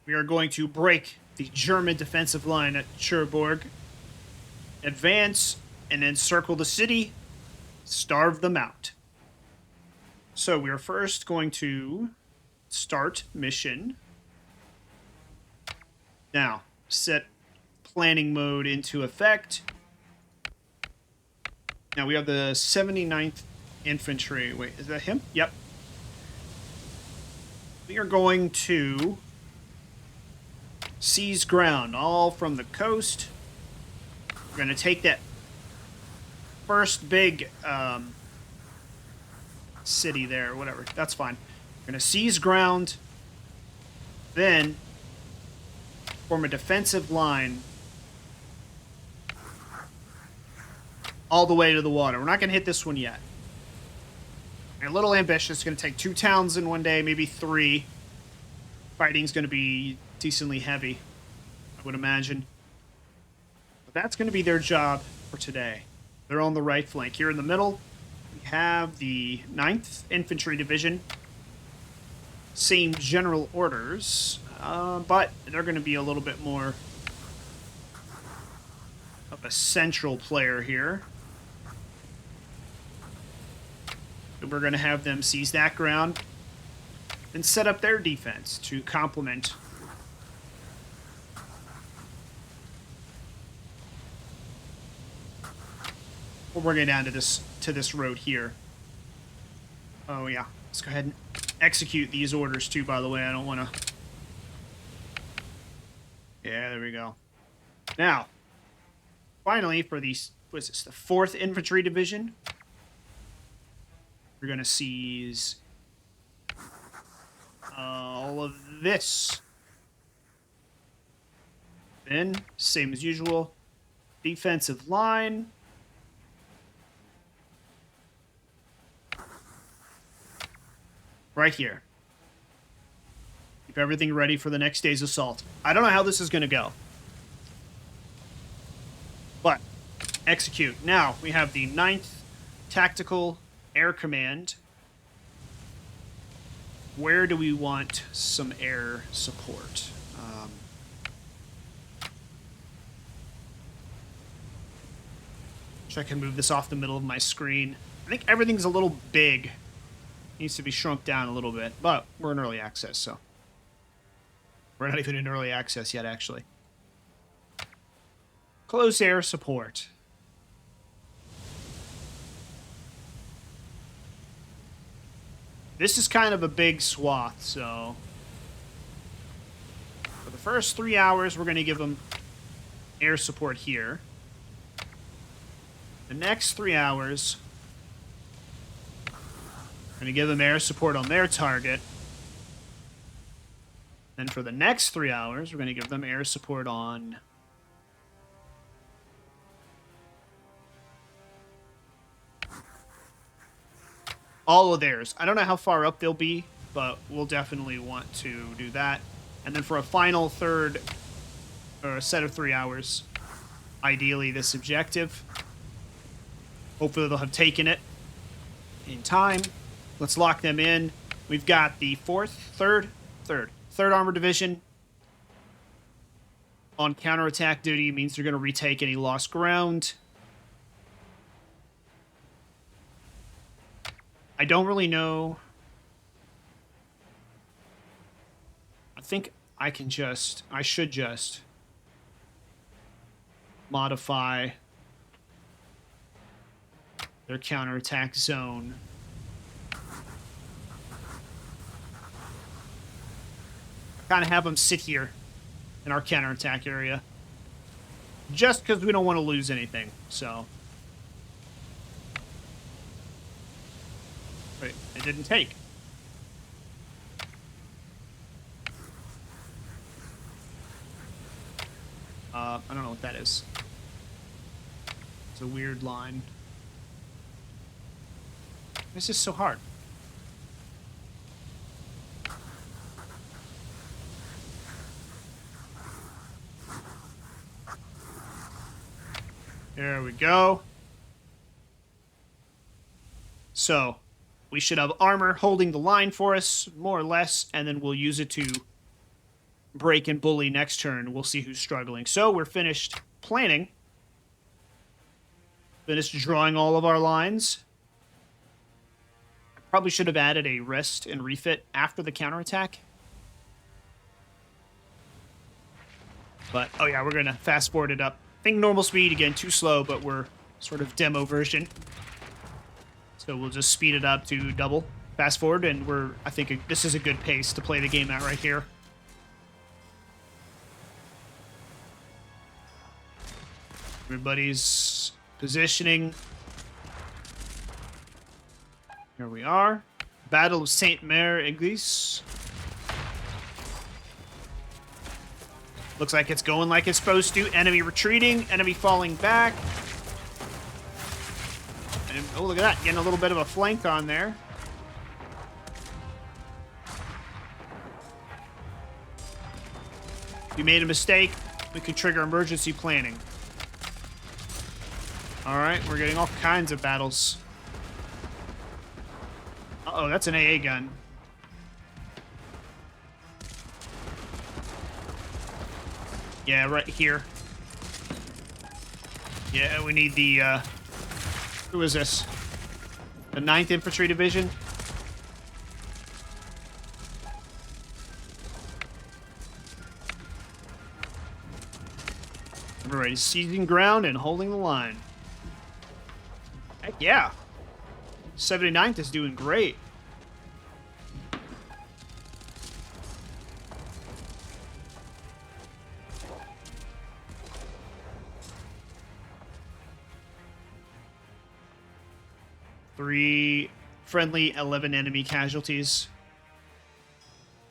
We are going to break the German defensive line at Cherbourg, advance, and encircle the city, starve them out. So we are first going to start mission. Now, set planning mode into effect. Now we have the 79th Infantry. Wait, is that him? Yep. We are going to seize ground all from the coast. We're going to take that first big city there, or whatever. That's fine. We're going to seize ground, then form a defensive line all the way to the water. We're not going to hit this one yet. We're a little ambitious. It's going to take 2 towns in one day, maybe 3. Fighting's going to be decently heavy, I would imagine. But that's going to be their job for today. They're on the right flank. Here in the middle, we have the 9th Infantry Division. Same general orders, but they're going to be a little bit more of a central player here. We're going to have them seize that ground and set up their defense to complement. We're bringing down to this road here. Oh yeah, let's go ahead and execute these orders too. By the way, I don't want to. Yeah, there we go. Now, finally, for these, what's this? The 4th Infantry Division. We're going to seize all of this. Then, same as usual, defensive line. Right here. Keep everything ready for the next day's assault. I don't know how this is going to go, but execute. Now, we have the 9th Tactical Air Command. Where do we want some air support? I can move this off the middle of my screen. I think everything's a little big. Needs to be shrunk down a little bit, but we're in early access, so. We're not even in early access yet, actually. Close air support. This is kind of a big swath, so for the first 3 hours, we're going to give them air support here. The next 3 hours, we're going to give them air support on their target. Then for the next 3 hours, we're going to give them air support on all of theirs. I don't know how far up they'll be, but we'll definitely want to do that. And then for a final third, or a set of 3 hours, ideally this objective. Hopefully they'll have taken it in time. Let's lock them in. We've got the 3rd Armored Division on counterattack duty. Means they're going to retake any lost ground. I don't really know. I think I should just modify their counterattack zone. Kind of have them sit here in our counterattack area. Just because we don't want to lose anything, so. Wait, it didn't take. I don't know what that is. It's a weird line. This is so hard. There we go. So, we should have armor holding the line for us, more or less, and then we'll use it to break and bully next turn. We'll see who's struggling. So we're finished planning. Finished drawing all of our lines. Probably should have added a rest and refit after the counterattack. But, oh yeah, we're going to fast forward it up. I think normal speed, again, too slow, but we're sort of demo version. So we'll just speed it up to double. Fast forward, and I think this is a good pace to play the game at right here. Everybody's positioning. Here we are. Battle of Saint Mer, Eglise. Looks like it's going like it's supposed to. Enemy retreating. Enemy falling back. And, oh, look at that. Getting a little bit of a flank on there. If you made a mistake, we could trigger emergency planning. Alright, we're getting all kinds of battles. Uh-oh, that's an AA gun. Yeah, right here. Yeah, we need the, who is this? The 9th Infantry Division? Everybody's seizing ground and holding the line. Heck yeah. 79th is doing great. Three friendly, 11 enemy casualties.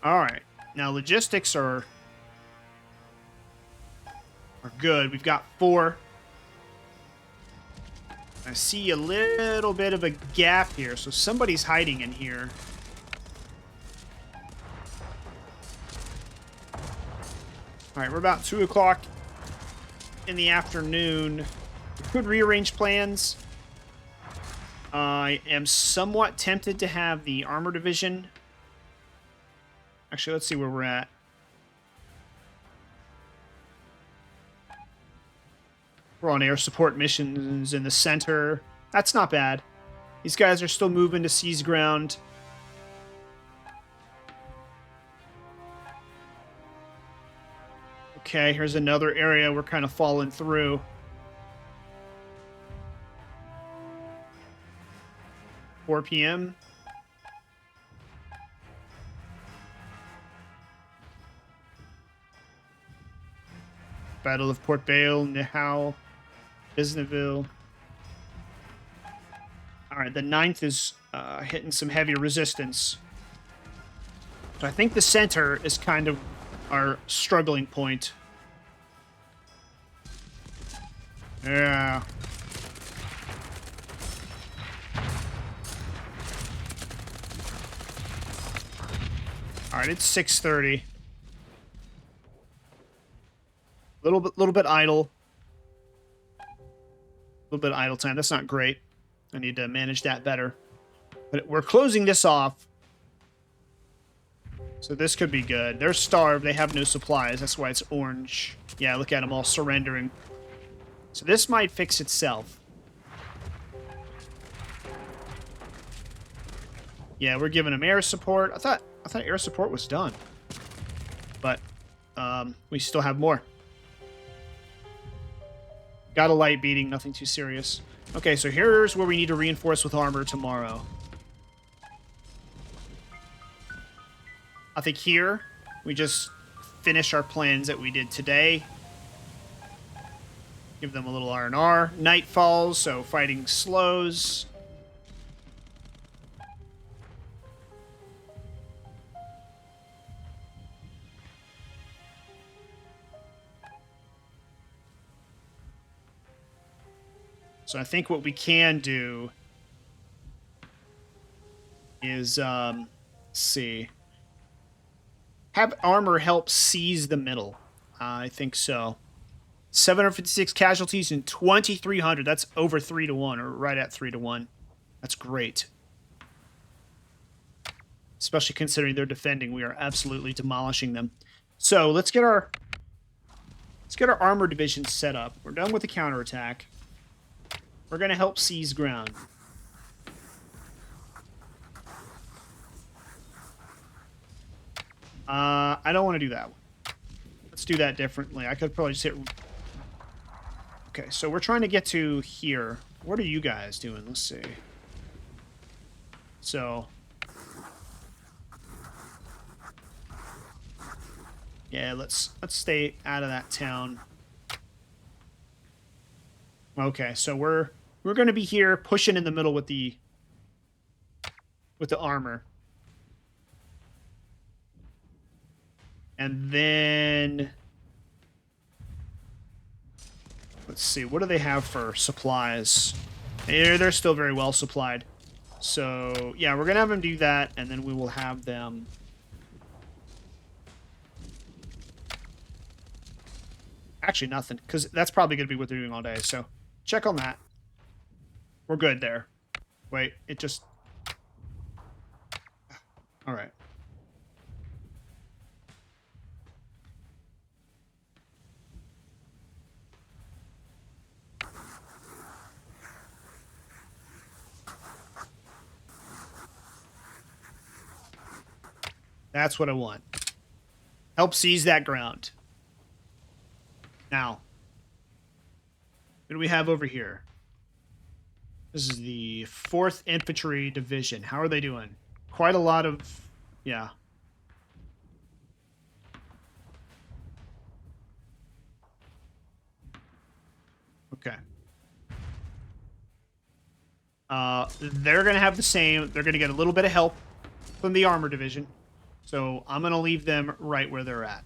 All right. Now logistics are good. We've got 4. I see a little bit of a gap here, so somebody's hiding in here. All right, we're about 2 o'clock in the afternoon. We could rearrange plans. I am somewhat tempted to have the armor division. Actually, let's see where we're at. We're on air support missions in the center. That's not bad. These guys are still moving to seize ground. Okay, here's another area we're kind of falling through. $4 p.m. Battle of Port Bale, Nihau, Bisneville. Alright, the 9th is hitting some heavy resistance. So I think the center is kind of our struggling point. Yeah. Alright, it's 6:30. Little bit idle. A little bit of idle time. That's not great. I need to manage that better. But we're closing this off. So this could be good. They're starved. They have no supplies. That's why it's orange. Yeah, look at them all surrendering. So this might fix itself. Yeah, we're giving them air support. I thought air support was done. But we still have more. Got a light beating, nothing too serious. Okay, so here's where we need to reinforce with armor tomorrow. I think here, we just finish our plans that we did today. Give them a little R&R. Night falls, so fighting slows. So I think what we can do is, let's see, have armor help seize the middle. I think so. 756 casualties and 2,300. That's over 3 to 1, or right at 3 to 1. That's great. Especially considering they're defending. We are absolutely demolishing them. So let's get our armor division set up. We're done with the counterattack. We're gonna help seize ground. I don't want to do that one. Let's do that differently. I could probably just hit... Okay, so we're trying to get to here. What are you guys doing? Let's see. So... Yeah, let's stay out of that town. Okay, so we're going to be here pushing in the middle with the armor. And then let's see, what do they have for supplies? They're still very well supplied. So, yeah, we're going to have them do that, and then we will have them... Actually, nothing, because that's probably going to be what they're doing all day, so check on that. We're good there. Wait, it just... All right. That's what I want. Help seize that ground. Now, what do we have over here? This is the 4th Infantry Division. How are they doing? Quite a lot of... Yeah. Okay. They're going to have the same... They're going to get a little bit of help from the Armor Division. So I'm going to leave them right where they're at.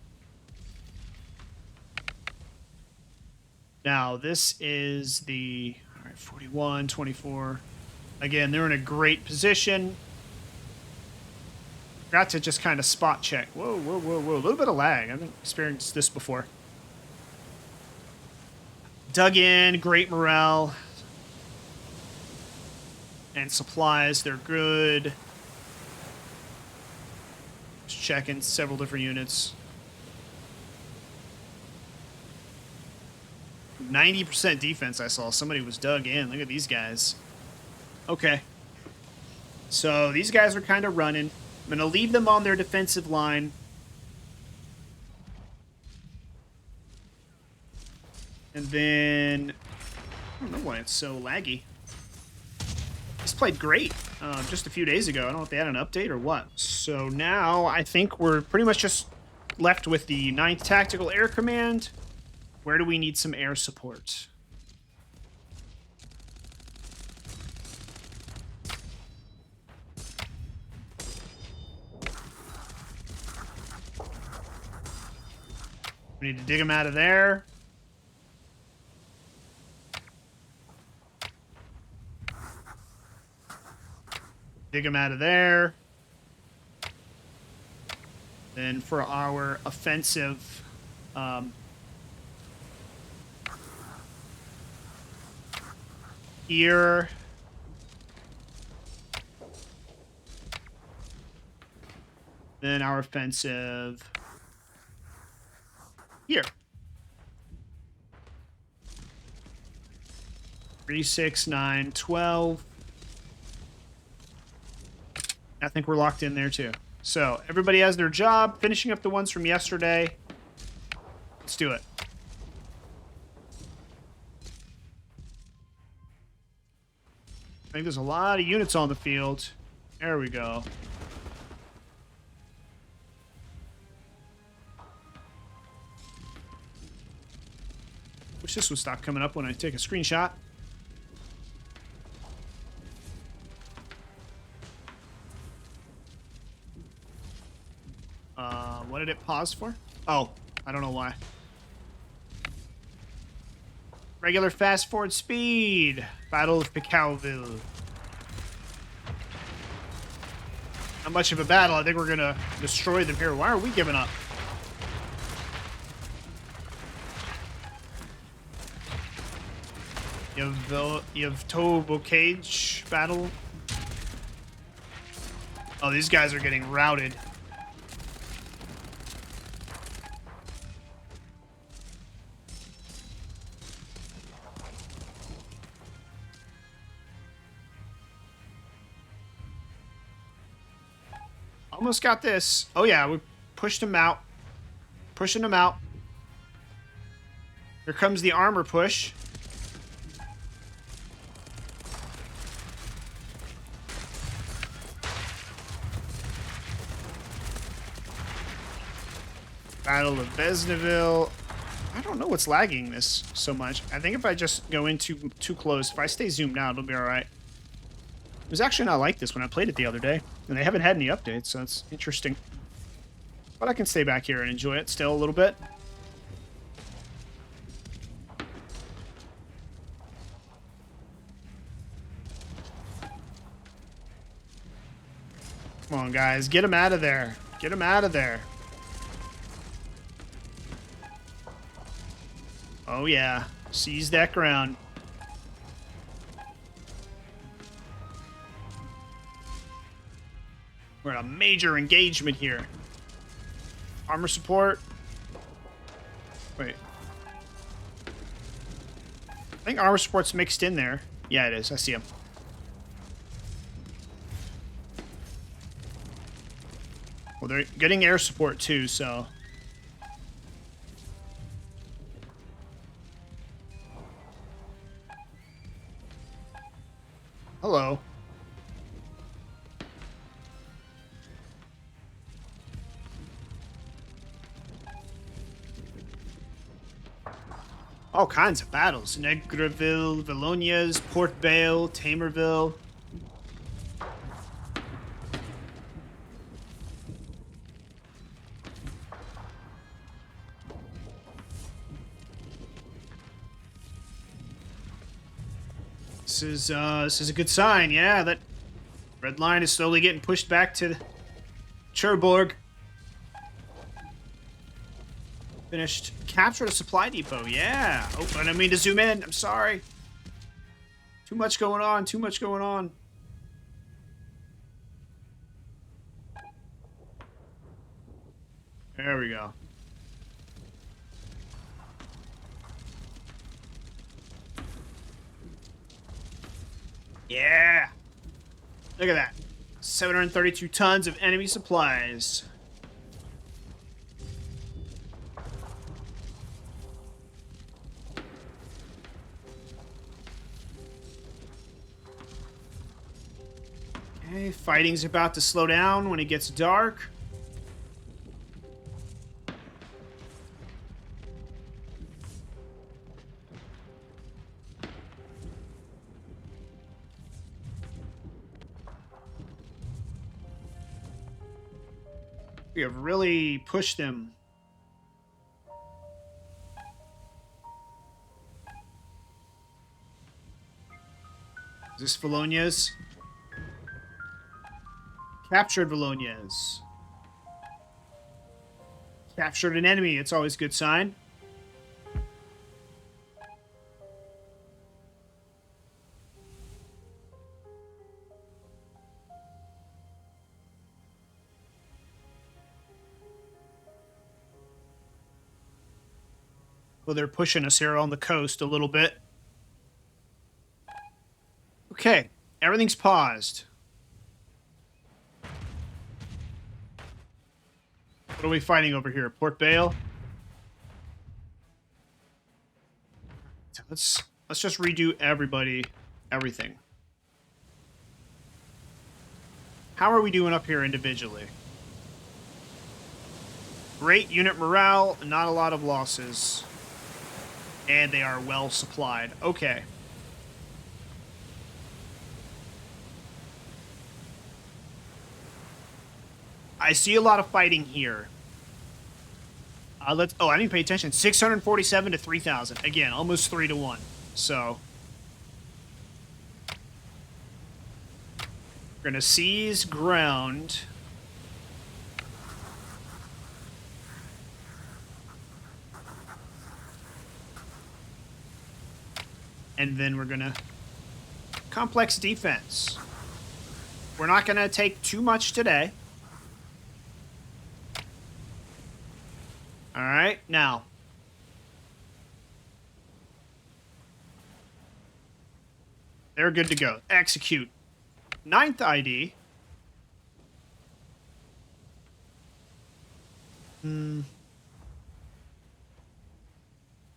Now, this is the... All right, 41, 24. Again, they're in a great position. Got to just kind of spot check. Whoa, whoa, whoa, whoa. A little bit of lag. I haven't experienced this before. Dug in, great morale. And supplies, they're good. Just checking several different units. 90% defense I saw. Somebody was dug in. Look at these guys. Okay. So these guys are kind of running. I'm going to leave them on their defensive line. And then... I don't know why it's so laggy. This played great just a few days ago. I don't know if they had an update or what. So now I think we're pretty much just left with the 9th Tactical Air Command. Where do we need some air support? We need to dig them out of there. Dig them out of there. Then for our offensive... here. Then our offensive here. 3, 6, 9, 12. I think we're locked in there too. So everybody has their job, finishing up the ones from yesterday. Let's do it. I think there's a lot of units on the field. There we go. Wish this would stop coming up when I take a screenshot. What did it pause for? Oh, I don't know why. Regular fast forward speed. Battle of Picalville. Not much of a battle. I think we're going to destroy them here. Why are we giving up? You have Toe Bocage battle. Oh, these guys are getting routed. Almost got this. Oh, yeah, we pushed him out. Pushing him out. Here comes the armor push. Battle of Burneville. I don't know what's lagging this so much. I think if I just go in too close, if I stay zoomed out, it'll be all right. It was actually not like this when I played it the other day, and they haven't had any updates, so it's interesting. But I can stay back here and enjoy it still a little bit. Come on, guys. Get him out of there. Get him out of there. Oh, yeah. Seize that ground. We're in a major engagement here. Armor support. Wait. I think armor support's mixed in there. Yeah, it is. I see him. Well, they're getting air support too, so... Hello. All kinds of battles. Negreville, Valognes, Port Bale, Tamerville. This is a good sign, yeah. That red line is slowly getting pushed back to Cherbourg. Finished. Captured a supply depot, yeah. Oh, I didn't mean to zoom in. I'm sorry. Too much going on. Too much going on. There we go. Yeah. Look at that. 732 tons of enemy supplies. Okay, fighting's about to slow down when it gets dark. We have really pushed them. Is this Valognes? Captured Valognes. Captured an enemy. It's always a good sign. Well, they're pushing us here on the coast a little bit. Okay, everything's paused. What are we fighting over here? Port Bale? Let's just redo everything. How are we doing up here individually? Great unit morale, not a lot of losses. And they are well supplied. Okay. I see a lot of fighting here. I didn't pay attention. 647 to 3,000. Again, almost 3 to 1. So we're gonna seize ground. And then we're gonna complex defense. We're not gonna take too much today. All right, now. They're good to go. Execute. 9th ID.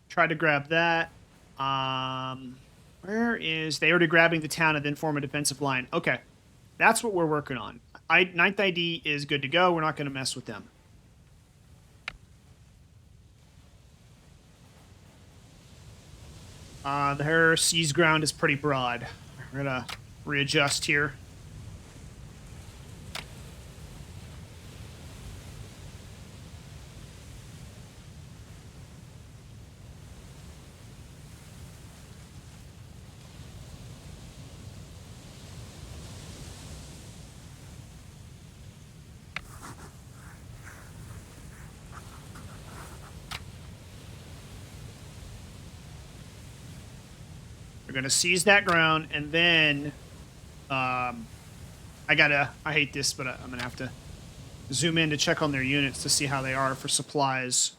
Try to grab that. Where is... They already grabbing the town and then form a defensive line. Okay. That's what we're working on. 9th ID is good to go. We're not going to mess with them. Their seas ground is pretty broad. We're going to readjust here. We're going to seize that ground, and then I hate this, but I'm going to have to zoom in to check on their units to see how they are for supplies.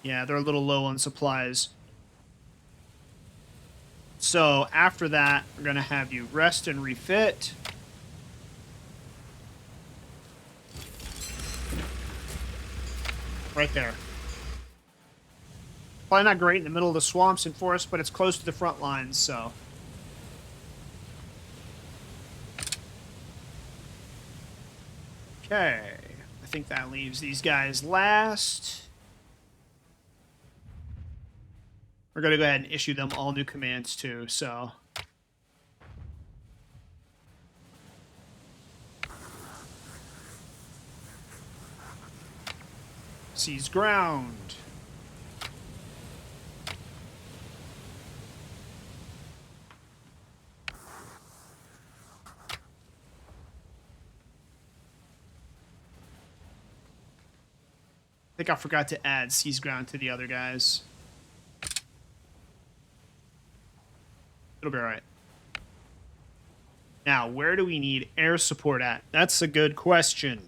Yeah, they're a little low on supplies. So after that, we're going to have you rest and refit. Right there. Probably not great in the middle of the swamps and forests, but it's close to the front lines, so. Okay. I think that leaves these guys last. We're going to go ahead and issue them all new commands, too, so. Seize ground. I think I forgot to add seize ground to the other guys. It'll be alright. Now, where do we need air support at? That's a good question.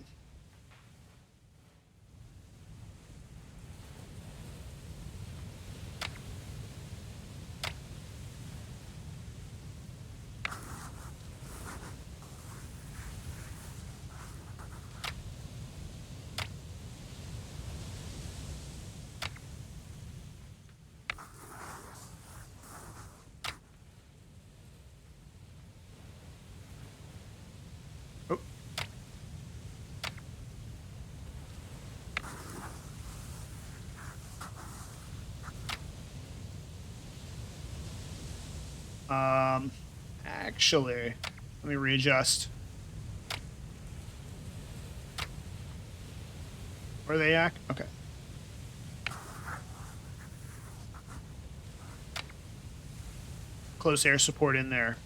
Actually, let me readjust. Where are they at? Okay. Close air support in there.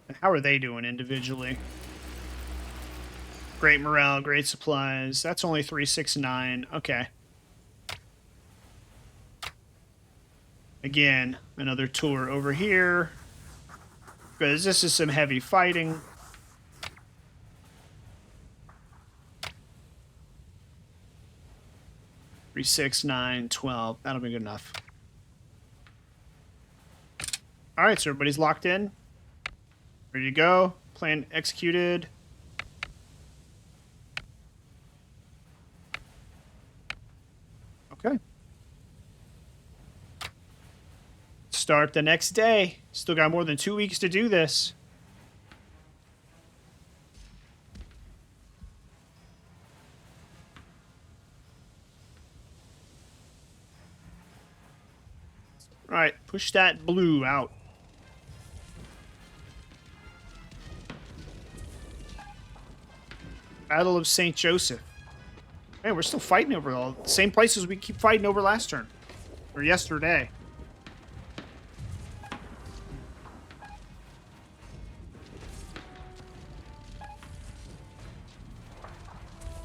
And how are they doing individually? Great morale, great supplies. That's only 369. Okay. Again, another tour over here. Because this is some heavy fighting. Three, 6, 9, 12. That'll be good enough. Alright, so everybody's locked in. Ready to go. Plan executed. Okay. Start the next day. Still got more than 2 weeks to do this. All right, push that blue out. Battle of St. Joseph. Man, we're still fighting over all the same places we keep fighting over last turn. Or yesterday.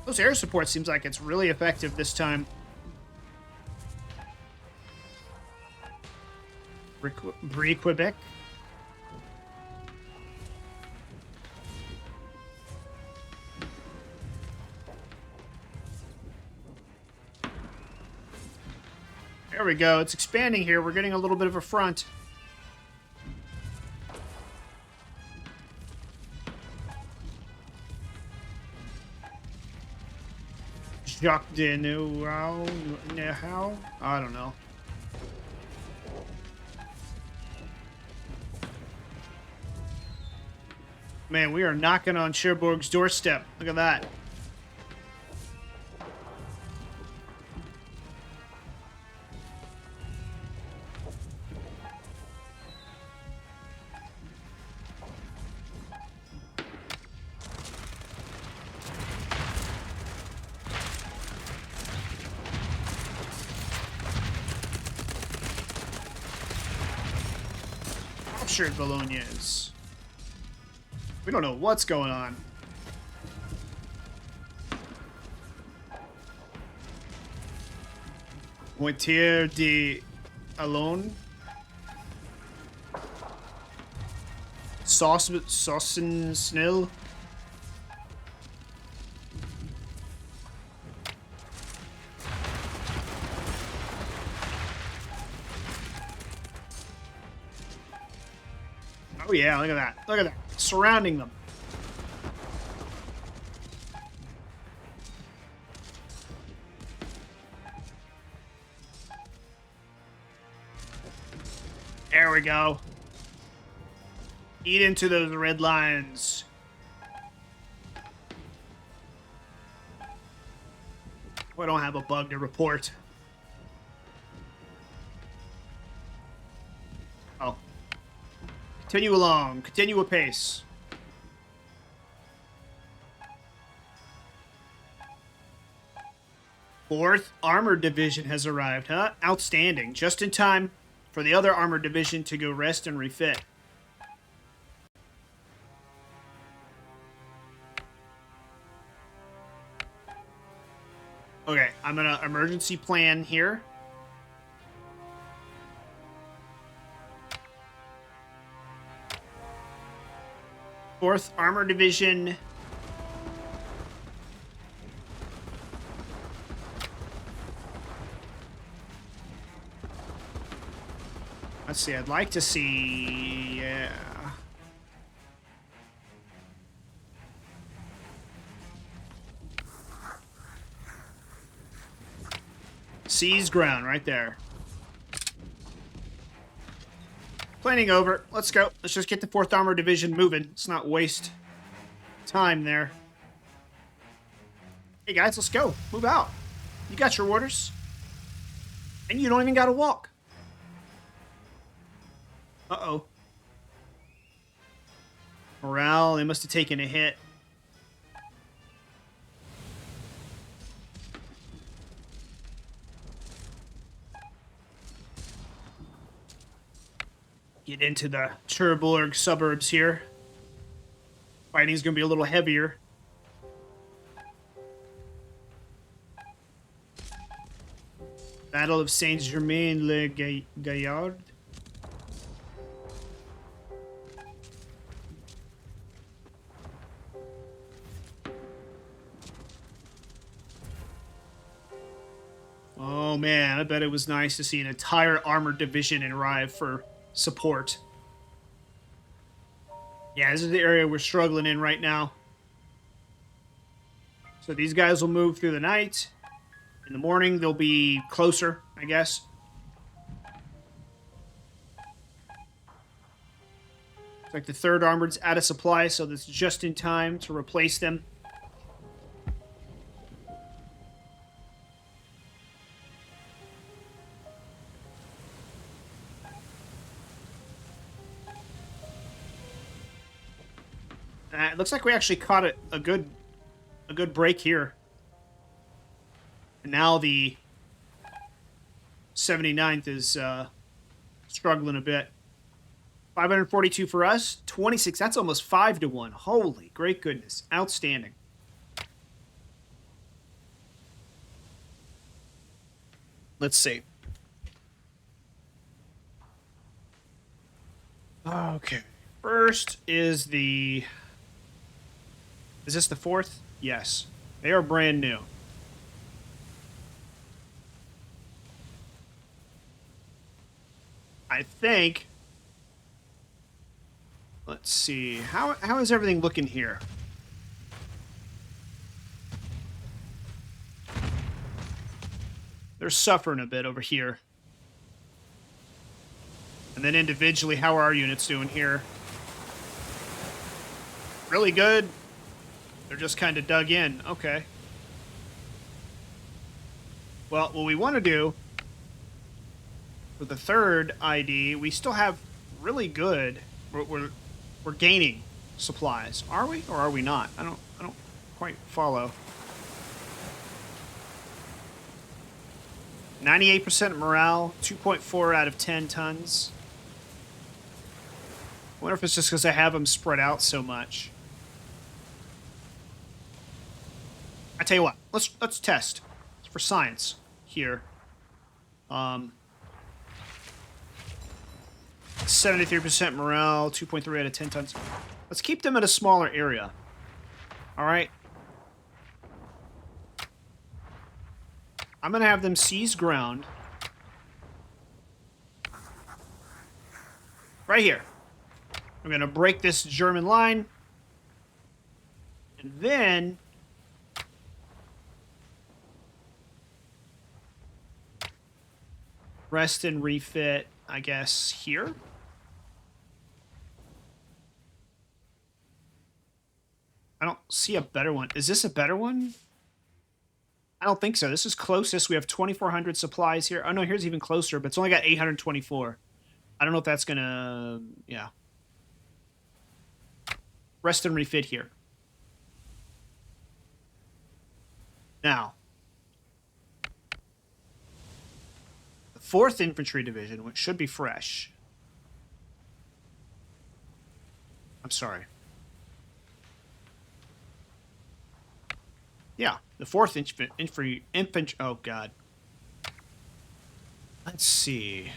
Those air support seems like it's really effective this time. Quebec. There we go. It's expanding here. We're getting a little bit of a front. Jacques de Neuau? How? I don't know. Man, we are knocking on Cherbourg's doorstep. Look at that. Captured Valognes. We don't know what's going on. Pointier de Alone. Saucen Snell. Oh yeah, look at that. Look at that. Surrounding them. There we go. Eat into those red lines. We don't have a bug to report. Oh. Continue along. Continue apace. Fourth Armored Division has arrived, huh? Outstanding. Just in time for the other Armored Division to go rest and refit. Okay, I'm gonna emergency plan here. Fourth Armored Division. Let's see, I'd like to see... Yeah. Seize ground right there. Planning over. Let's go. Let's just get the 4th Armored Division moving. Let's not waste time there. Hey guys, let's go. Move out. You got your orders. And you don't even gotta walk. Uh-oh. Morale, they must have taken a hit. Get into the Cherbourg suburbs here. Fighting's gonna be a little heavier. Battle of Saint-Germain-le-Gaillard. Oh man, I bet it was nice to see an entire armored division arrive for support. Yeah, this is the area we're struggling in right now. So these guys will move through the night. In the morning, they'll be closer, I guess. It's like the 3rd Armored's out of supply, so that's just in time to replace them. It looks like we actually caught a good break here. And now the 79th is struggling a bit. 542 for us, 26. That's almost 5 to 1. Holy great goodness. Outstanding. Let's see. Okay. First is the... Is this the 4th? Yes. They are brand new. I think... Let's see. How is everything looking here? They're suffering a bit over here. And then individually, how are our units doing here? Really good. They're just kind of dug in. Okay. Well, what we want to do with the third ID, we still have really good. We're gaining supplies. Are we or are we not? I don't quite follow. 98% morale, 2.4 out of 10 tons. I wonder if it's just because I have them spread out so much. I tell you what, let's test. It's for science here. 73% morale, 2.3 out of 10 tons. Let's keep them at a smaller area. All right. I'm going to have them seize ground. Right here. I'm going to break this German line. And then rest and refit, I guess, here. I don't see a better one. Is this a better one? I don't think so. This is closest. We have 2,400 supplies here. Oh, no, here's even closer, but it's only got 824. I don't know if that's going to... Yeah. Rest and refit here. Now, the 4th Infantry Division, which should be fresh. I'm sorry. Yeah, the 4th Infantry... Oh, God. Let's see.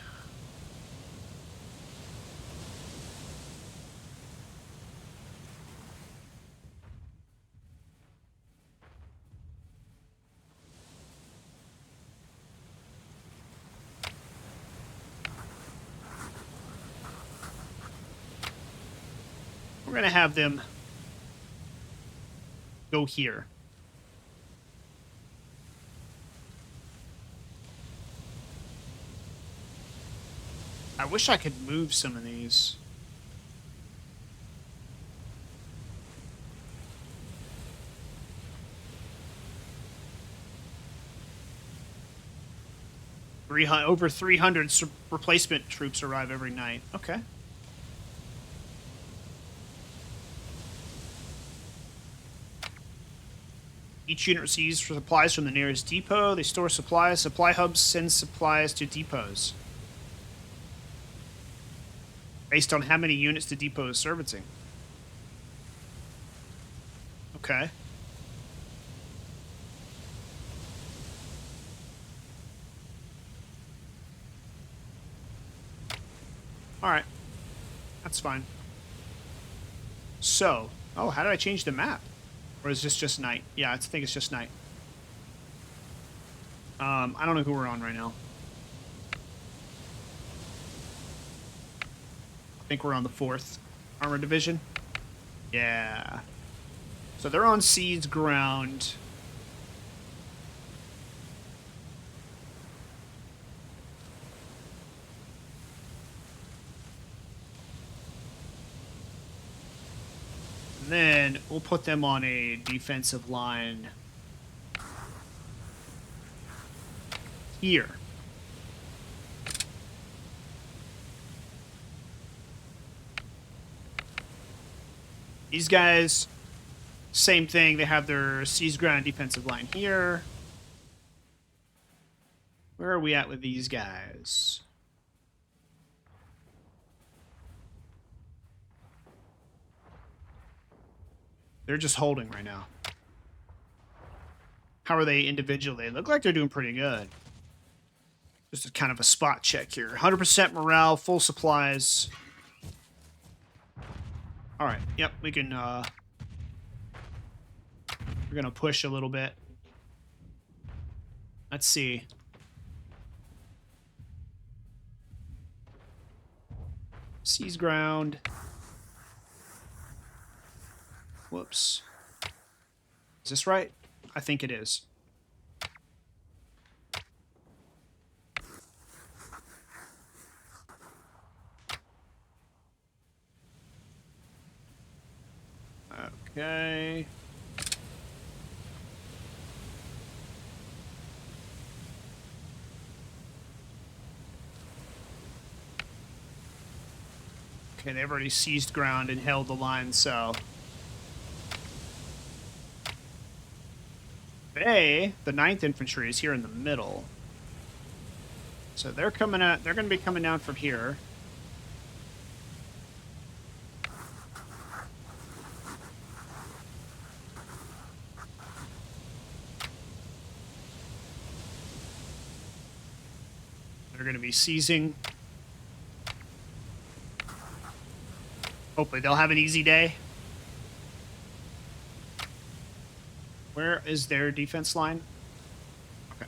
We're going to have them go here. I wish I could move some of these. Over 300 replacement troops arrive every night. Okay. Each unit receives supplies from the nearest depot. They store supplies. Supply hubs send supplies to depots. Based on how many units the depot is servicing. Okay. Alright. That's fine. So. Oh, how did I change the map? Or is this just night? Yeah, I think it's just night. I don't know who we're on right now. I think we're on the 4th Armored Division. Yeah. So they're on siege ground. And then we'll put them on a defensive line here. These guys, same thing. They have their seize ground defensive line here. Where are we at with these guys? They're just holding right now. How are they individually? They look like they're doing pretty good. Just a kind of a spot check here. 100% morale, full supplies. All right. Yep, we can... we're going to push a little bit. Let's see. Seize ground. Whoops. Is this right? I think it is. Okay. Okay, they've already seized ground and held the line, so... They, the 9th Infantry, is here in the middle. So they're coming out, they're going to be coming down from here. They're going to be seizing. Hopefully they'll have an easy day. Where is their defense line? Okay.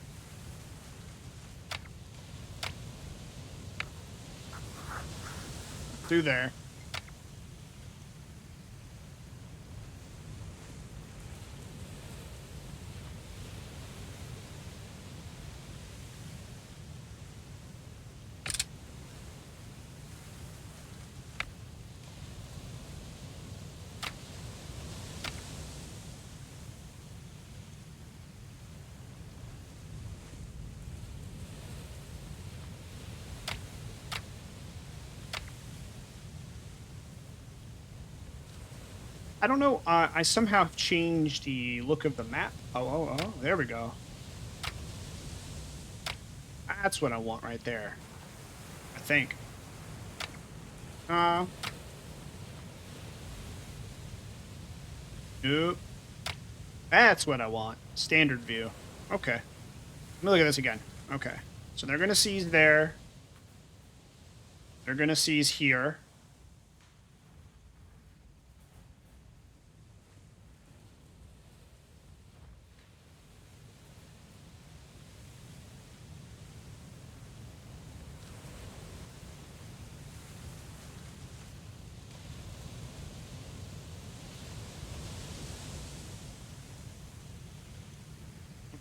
Through there. I don't know. I somehow changed the look of the map. Oh, there we go. That's what I want right there. I think. Nope. That's what I want. Standard view. Okay. Let me look at this again. Okay. So they're going to seize there. They're going to seize here.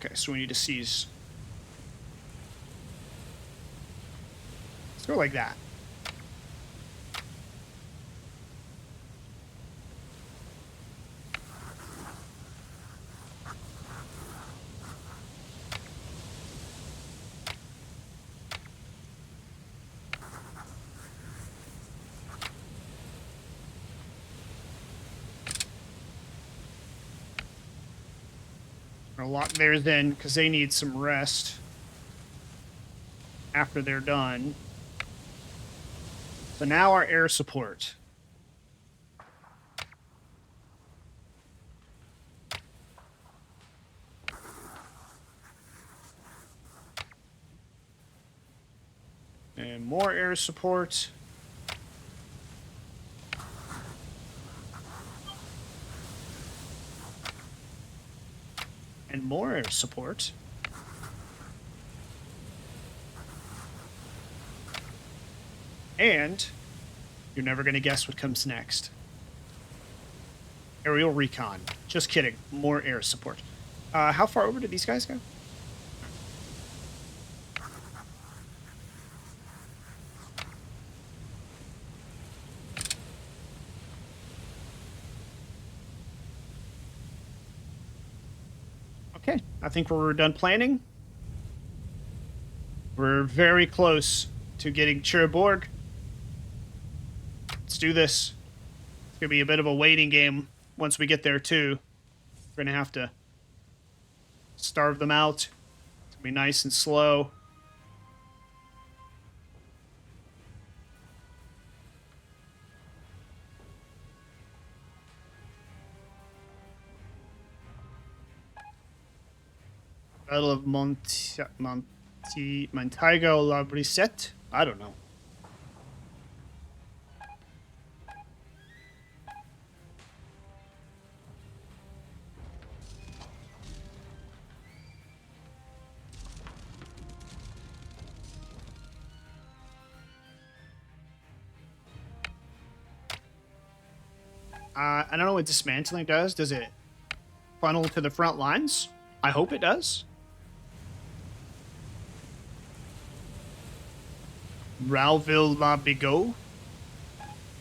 Okay, so we need to seize. Let's go like that. I'll lock theirs in because they need some rest after they're done. So now our air support. And more air support. And more air support. And you're never going to guess what comes next. Aerial recon. Just kidding. More air support. How far over did these guys go? Okay, I think we're done planning. We're very close to getting Cherbourg. Let's do this. It's going to be a bit of a waiting game once we get there, too. We're going to have to starve them out. It's going to be nice and slow. Battle of Montego La Brisette? I don't know. I don't know what dismantling does. Does it funnel to the front lines? I hope it does. Ralville La Bigot.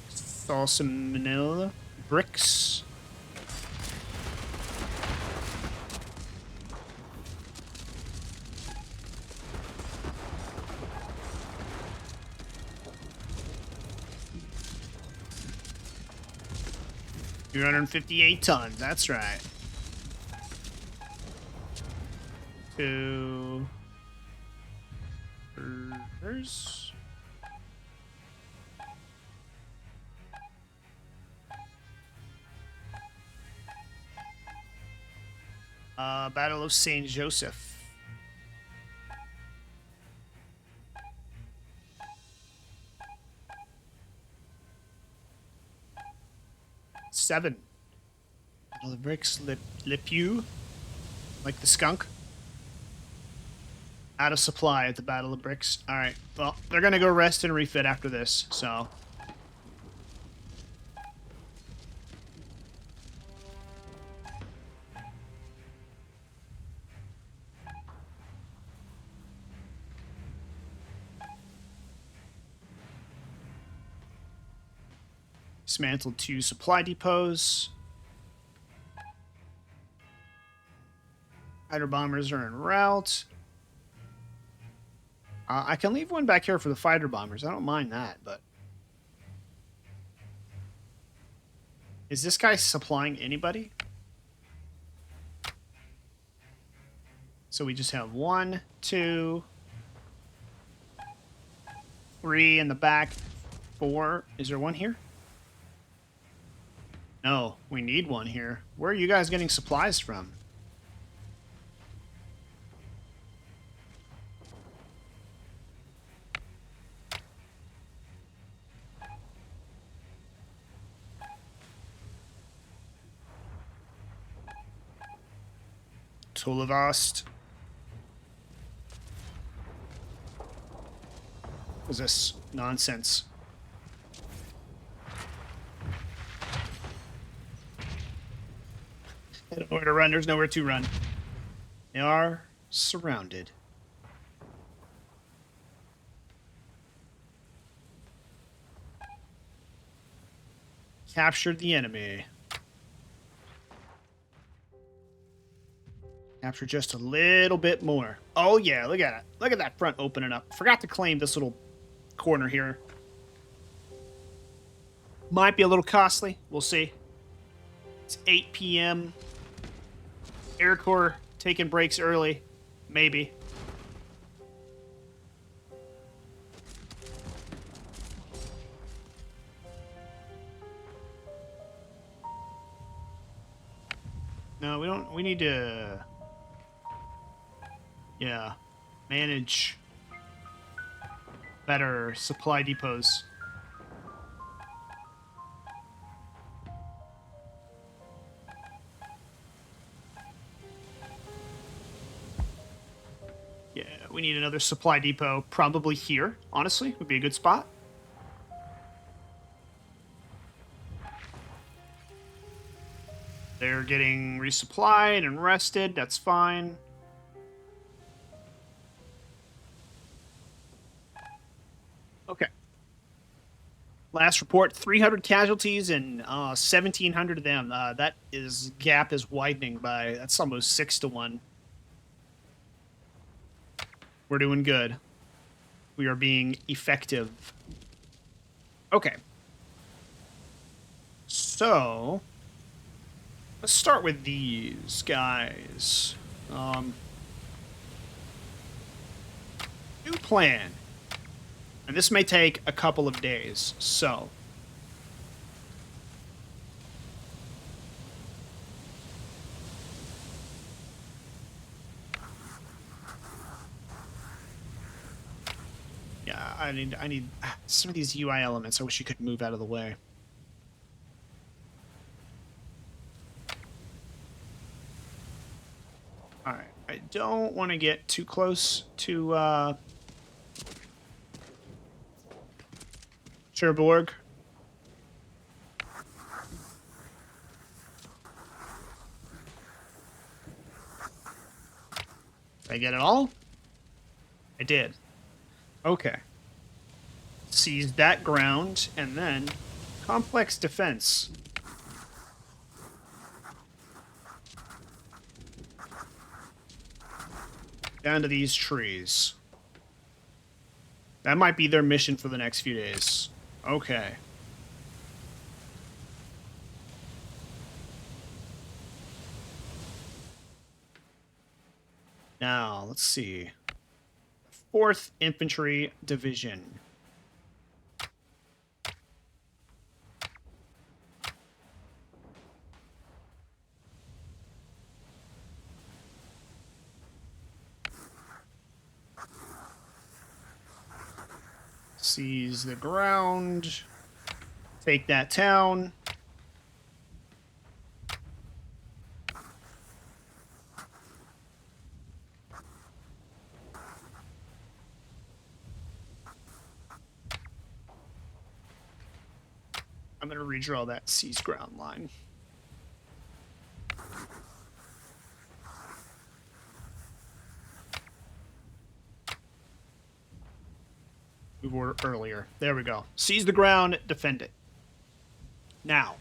Sauce Manila. Bricks. 258 tons, that's right. 2 burgers. Battle of Saint Joseph. Seven. Battle of Bricks, Le Pew. Like the skunk. Out of supply at the Battle of Bricks. Alright, well, they're gonna go rest and refit after this, so. Dismantled 2 supply depots. Fighter bombers are en route. I can leave one back here for the fighter bombers. I don't mind that, but... Is this guy supplying anybody? So we just have 1, 2, 3 in the back, 4. Is there one here? No, we need one here. Where are you guys getting supplies from? Tulivast. What is this nonsense? I don't know where to run. There's nowhere to run. They are surrounded. Captured the enemy. Capture just a little bit more. Oh yeah, look at it. Look at that front opening up. Forgot to claim this little corner here. Might be a little costly. We'll see. It's 8 p.m. Air Corps taking breaks early. Maybe. No, we don't. We need to... Yeah. Manage better supply depots. Yeah, we need another supply depot probably here, honestly. Would be a good spot. They're getting resupplied and rested. That's fine. Okay. Last report, 300 casualties and 1,700 of them. That gap is widening by, that's almost 6 to 1. We're doing good. We are being effective. Okay. So, let's start with these guys. New plan. And this may take a couple of days, so... Yeah, I need some of these UI elements. I wish you could move out of the way. Alright, I don't want to get too close to, Cherbourg. Did I get it all? I did. Okay. Seize that ground, and then complex defense. Down to these trees. That might be their mission for the next few days. Okay. Now, let's see. 4th Infantry Division. Seize the ground. Take that town. I'm going to redraw that seize ground line. We were earlier. There we go. Seize the ground, defend it. Now,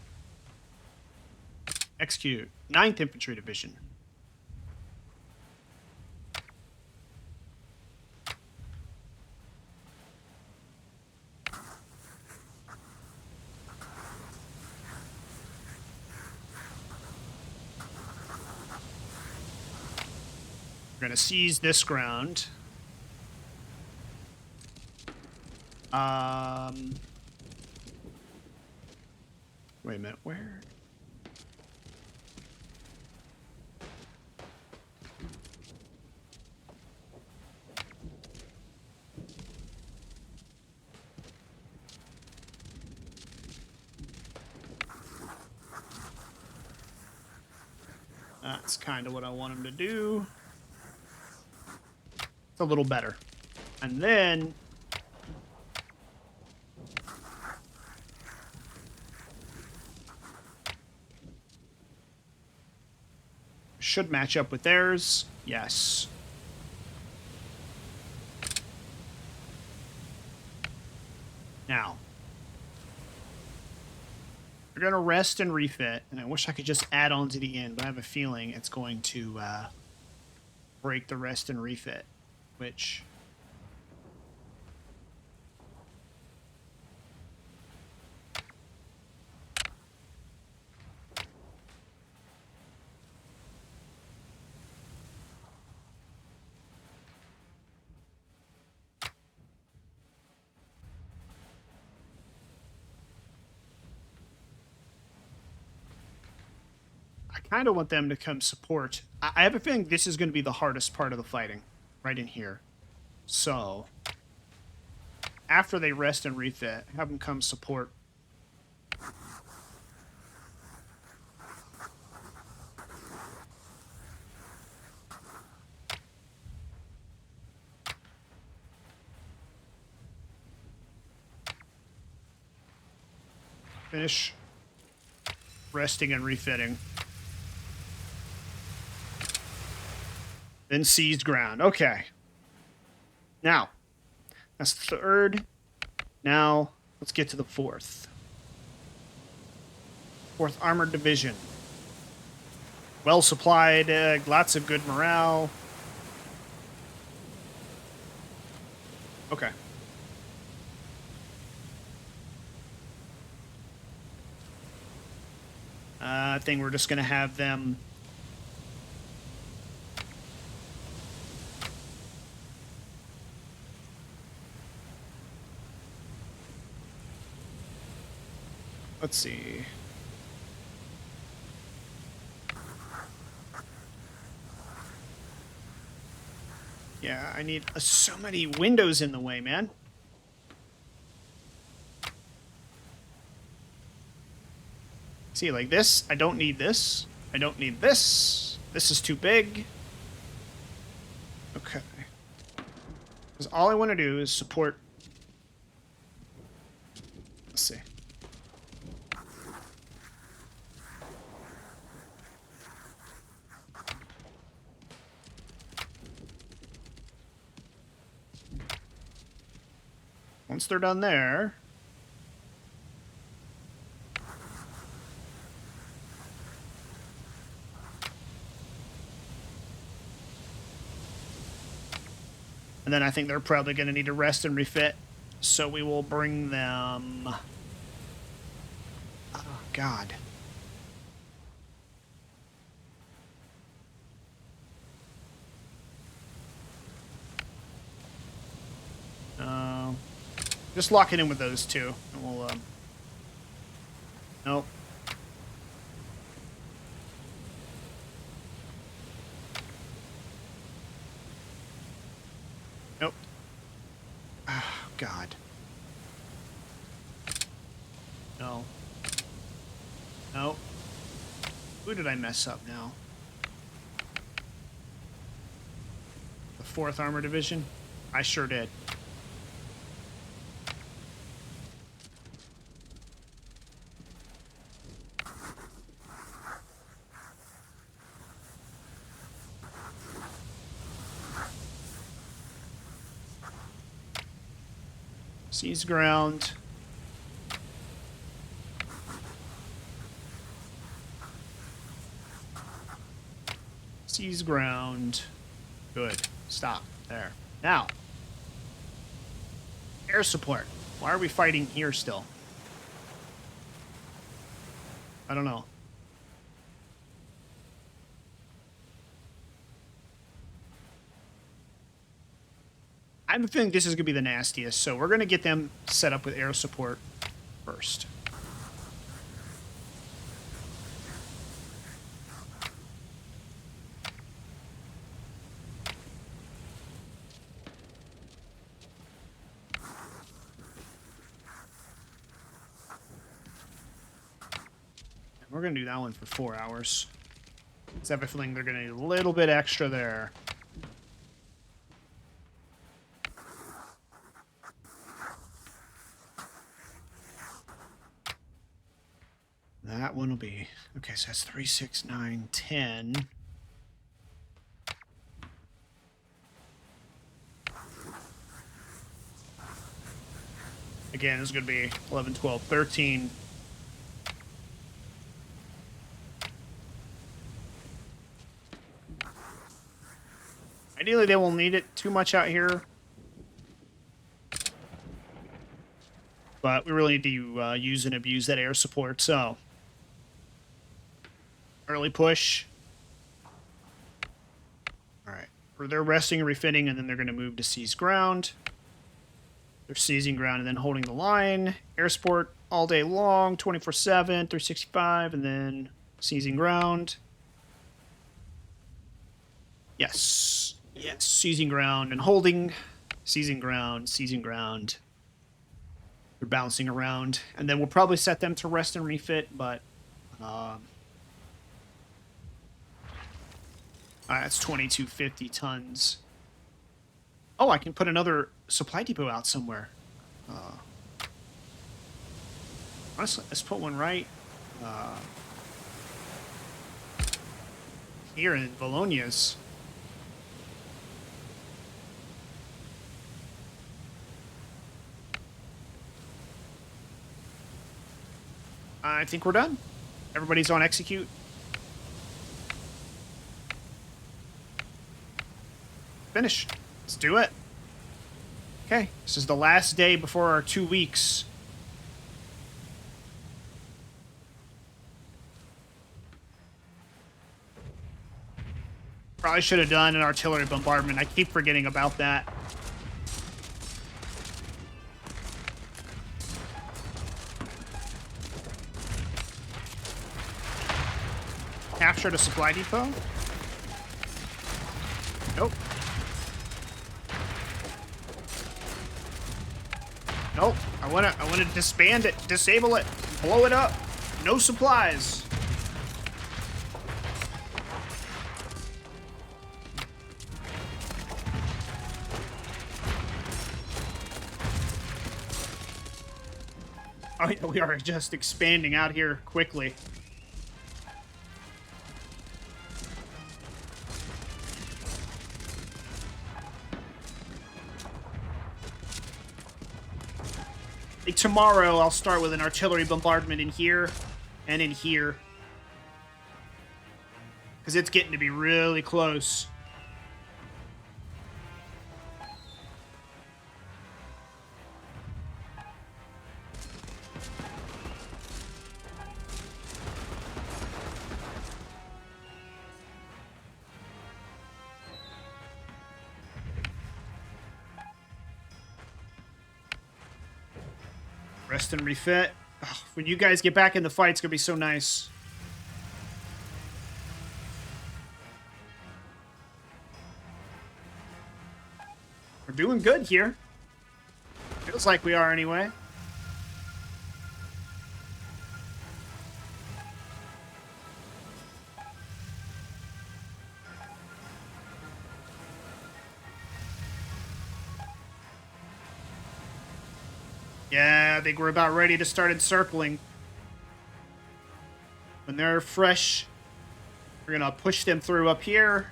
execute 9th Infantry Division. We're going to seize this ground. Wait a minute, where? That's kind of what I want him to do. It's a little better. And then should match up with theirs. Yes. Now, we're going to rest and refit, and I wish I could just add on to the end, but I have a feeling it's going to break the rest and refit, which... I kind of want them to come support. I have a feeling this is going to be the hardest part of the fighting, right in here. So, after they rest and refit, have them come support. Finish resting and refitting. Then seized ground. Okay. Now, that's the 3rd. Now, let's get to the 4th. 4th Armored Division. Well supplied, lots of good morale. Okay. I think we're just going to have them... Let's see. Yeah, I need so many windows in the way, man. See, like this, I don't need this. I don't need this. This is too big. Okay. Because all I want to do is support... Let's see. Once they're done there... And then I think they're probably going to need to rest and refit. So we will bring them... Oh, God. Just lock it in with those two, and we'll, nope. Nope. Oh, God. No. Nope. Who did I mess up now? The 4th Armor Division? I sure did. Seize ground. Seize ground. Good. Stop. There. Now. Air support. Why are we fighting here still? I don't know. I have a feeling this is going to be the nastiest, so we're going to get them set up with air support first. We're going to do that one for 4 hours. I have a feeling they're going to need a little bit extra there. That one will be... Okay, so that's 3, 6, 9, 10. Again, it's going to be 11, 12, 13. Ideally, they won't need it too much out here. But we really need to use and abuse that air support, so... Early push. Alright. They're resting and refitting, and then they're going to move to seize ground. They're seizing ground and then holding the line. Air support all day long, 24/7, 365, and then seizing ground. Yes. Yes. Seizing ground and holding. Seizing ground, seizing ground. They're bouncing around. And then we'll probably set them to rest and refit, but... that's 2250 tons. Oh, I can put another supply depot out somewhere. Honestly, let's put one right here in Valognes. I think we're done. Everybody's on execute. Finish. Let's do it. Okay, this is the last day before our 2 weeks. Probably should have done an artillery bombardment. I keep forgetting about that. Captured a supply depot? Nope. Nope. I wanna disband it, disable it, blow it up. No supplies. Oh, yeah, we are just expanding out here quickly. Tomorrow, I'll start with an artillery bombardment in here and in here. Because it's getting to be really close. Rest and refit. Ugh, when you guys get back in the fight, it's gonna be so nice. We're doing good here. Feels like we are anyway. Yeah, I think we're about ready to start encircling. When they're fresh, we're gonna push them through up here.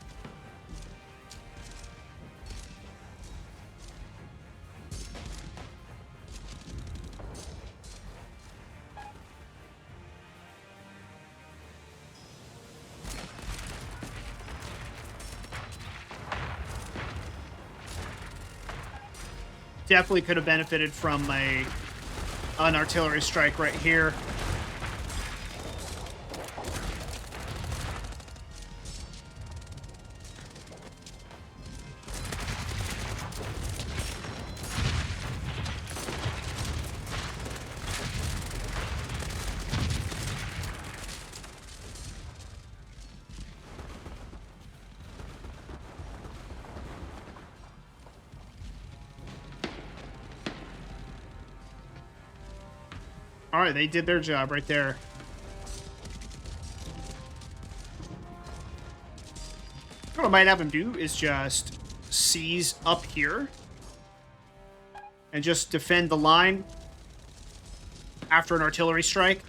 Definitely could have benefited from an artillery strike right here. All right, they did their job right there. What I might have him do is just seize up here and just defend the line after an artillery strike.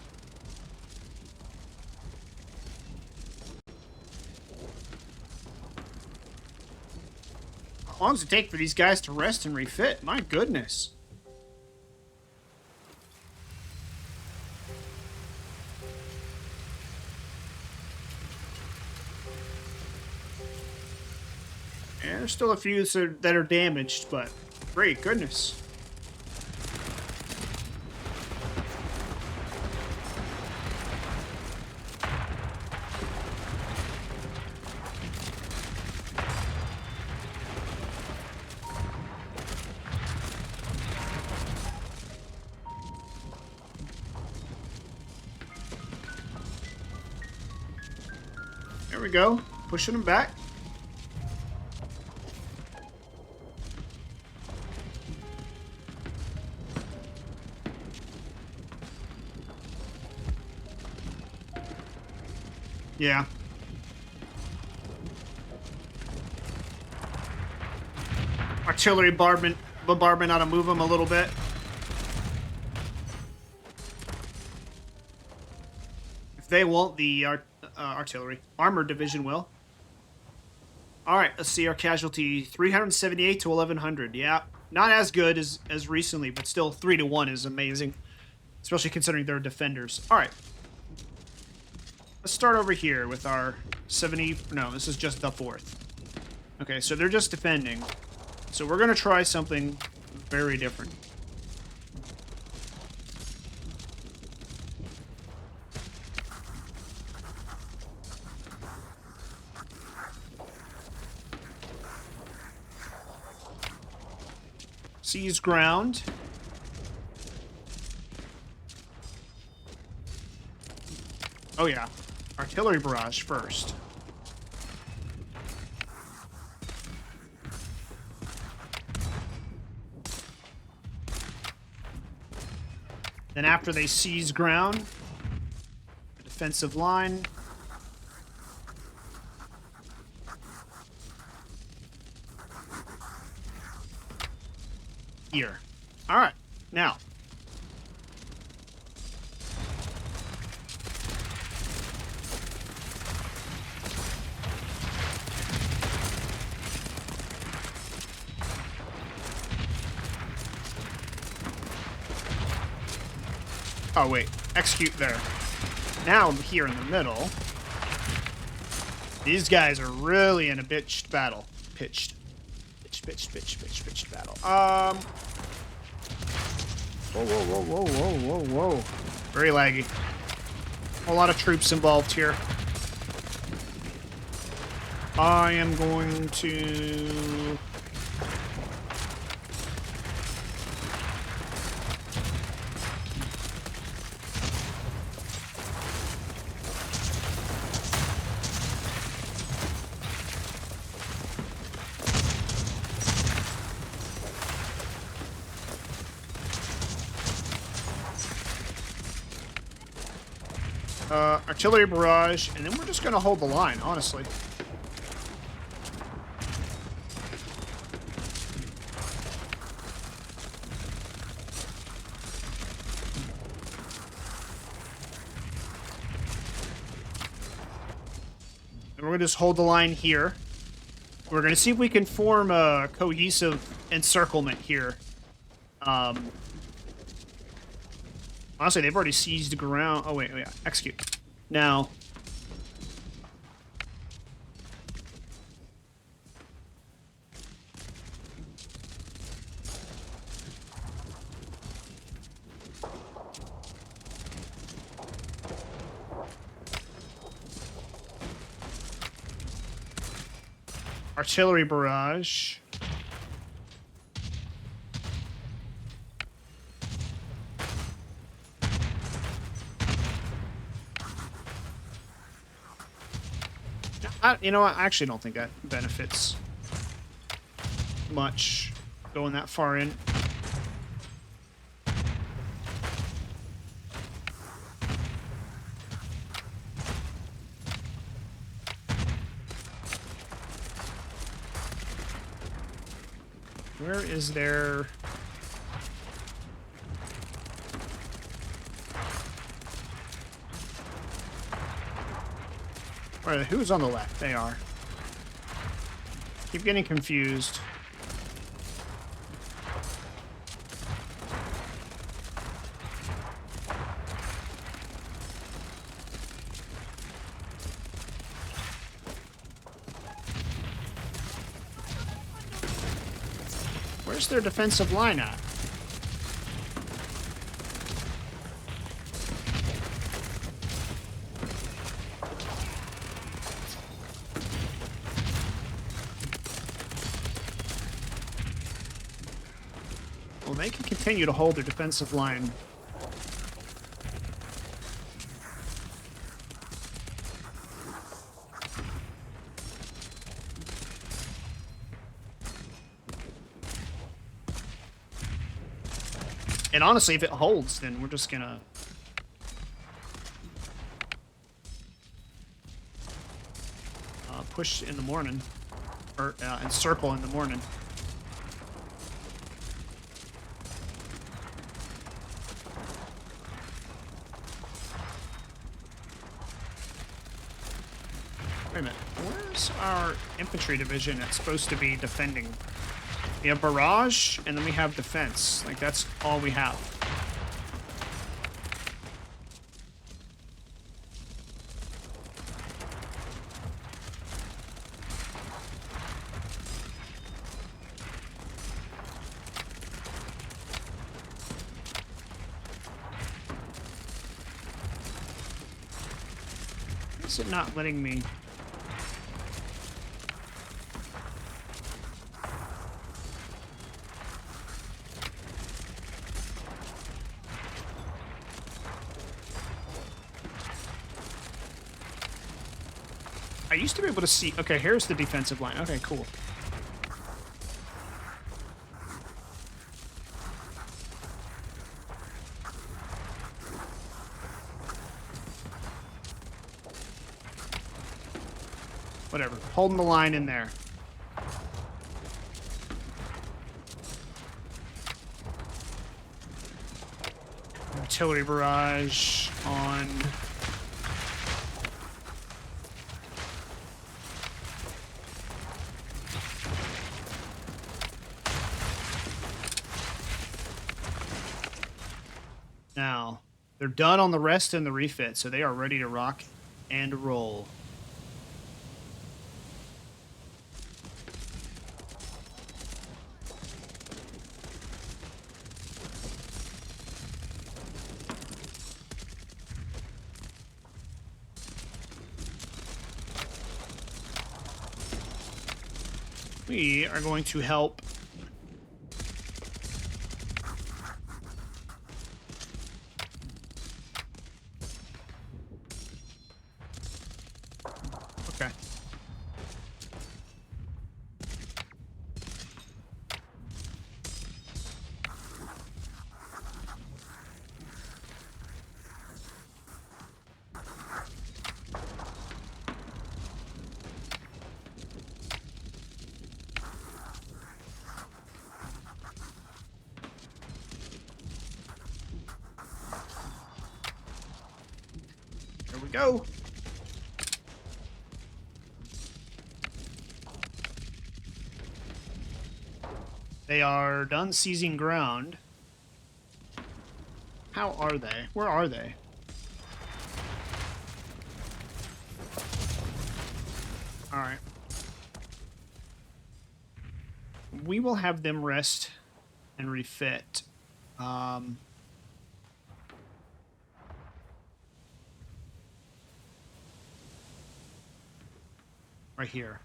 How long does it take for these guys to rest and refit? My goodness. And there's still a few that are damaged, but great goodness. There we go. Pushing them back. Yeah. Artillery bombardment ought to move them a little bit. If they won't, the artillery. Armored division will. Alright, let's see our casualty. 378 to 1100. Yeah, not as good as recently, but still 3 to 1 is amazing. Especially considering they're defenders. Alright. Let's start over here with our 70... No, this is just the 4th. Okay, so they're just defending. So we're going to try something very different. Seize ground. Oh yeah. Artillery barrage first. Then after they seize ground, the defensive line. Here. All right. Now. Oh, wait. Execute there. Now, here in the middle. These guys are really in a bitched battle. Pitched battle. Whoa. Very laggy. A lot of troops involved here. I am going to... Artillery barrage, and then we're just gonna hold the line, honestly. And we're gonna just hold the line here. We're gonna see if we can form a cohesive encirclement here. Honestly, they've already seized the ground. Oh, wait, yeah. Execute. Now. Artillery barrage. You know what? I actually don't think that benefits much going that far in. Where is there... Or who's on the left? They are. Keep getting confused. Where's their defensive line at? Well, they can continue to hold their defensive line. And honestly, if it holds, then we're just gonna... push in the morning. Or encircle in the morning. Wait a minute. Where's our infantry division that's supposed to be defending? We have barrage, and then we have defense. Like, that's all we have. Why is it not letting me... I used to be able to see... Okay, here's the defensive line. Okay, cool. Whatever. Holding the line in there. Artillery barrage on... Now, they're done on the rest and the refit, so they are ready to rock and roll. We are going to help okay. we go. They are done seizing ground. How are they? Where are they? All right. We will have them rest and refit. Right here.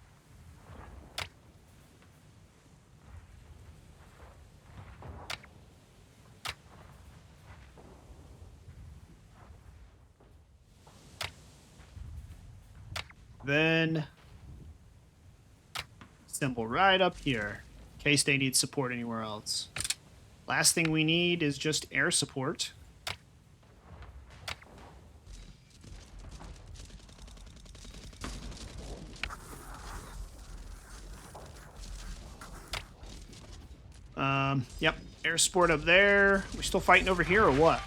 Then assemble right up here in case they need support anywhere else. Last thing we need is just air support. Yep, air support up there. We still fighting over here or what?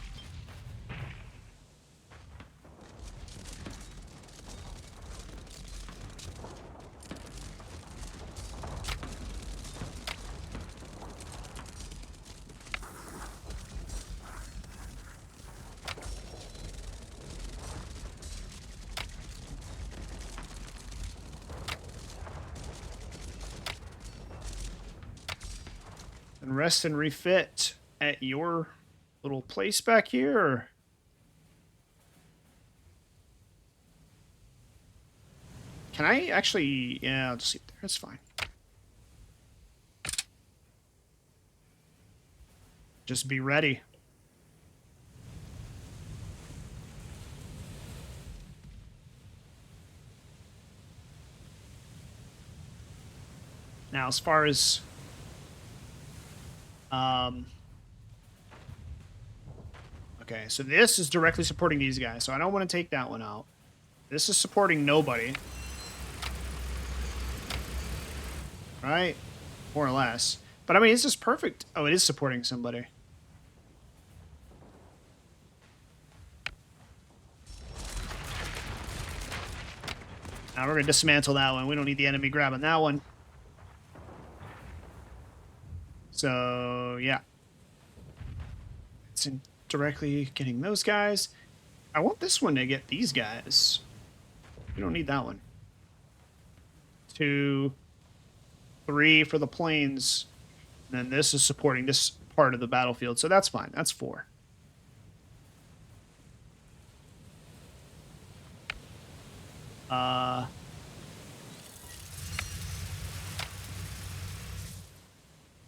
And rest and refit at your little place back here? Or... Can I actually... Yeah, I'll just leave it there. That's fine. Just be ready. Now, as far as... Okay, so this is directly supporting these guys, so I don't want to take that one out. This is supporting nobody. Right? More or less. But I mean, this is perfect. Oh, it is supporting somebody. Now we're going to dismantle that one. We don't need the enemy grabbing that one. So, yeah. It's in directly getting those guys. I want this one to get these guys. We don't need that one. 2, 3 for the planes. And then this is supporting this part of the battlefield. So that's fine. That's 4.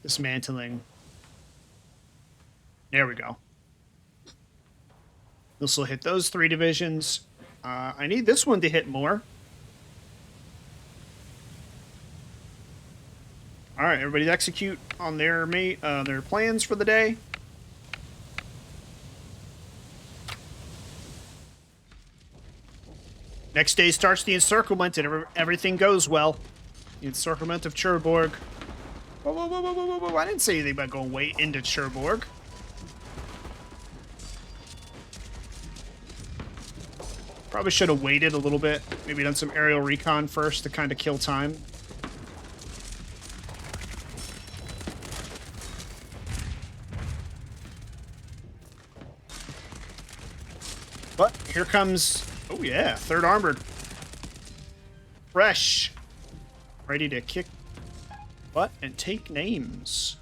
Dismantling. There we go. This will hit those 3 divisions. I need this one to hit more. All right, everybody execute on their plans for the day. Next day starts the encirclement, and everything goes well. The encirclement of Cherbourg. Whoa, whoa, whoa, whoa, whoa, whoa. I didn't say anything about going way into Cherbourg. Probably should have waited a little bit. Maybe done some aerial recon first to kind of kill time. But here comes... Oh, yeah. 3rd Armored. Fresh. Ready to kick butt and take names.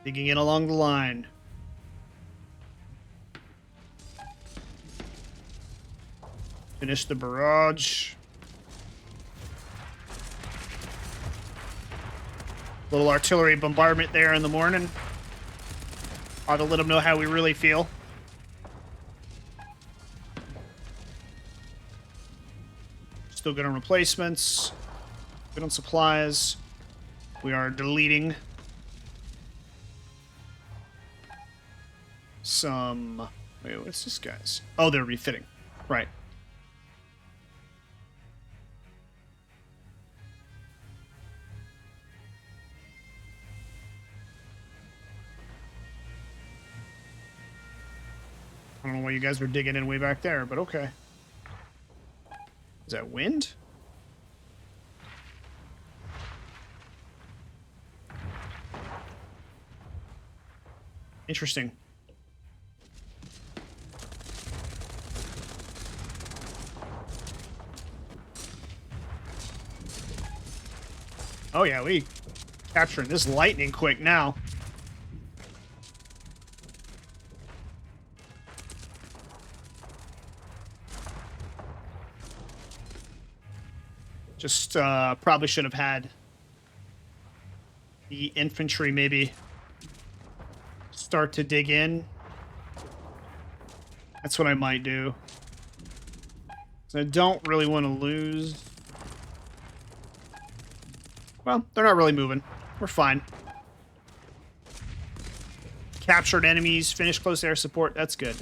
Digging in along the line. Finish the barrage. Little artillery bombardment there in the morning. Ought to let them know how we really feel. Still good on replacements. Good on supplies. We are deleting some... Wait, what's this guy's? Oh, they're refitting. Right. I don't know why you guys are digging in way back there, but okay. Is that wind? Interesting. Oh yeah, we capturing this lightning quick now. Just probably should have had the infantry maybe start to dig in. That's what I might do. So I don't really want to lose. Well, they're not really moving. We're fine. Captured enemies, finished close air support. That's good.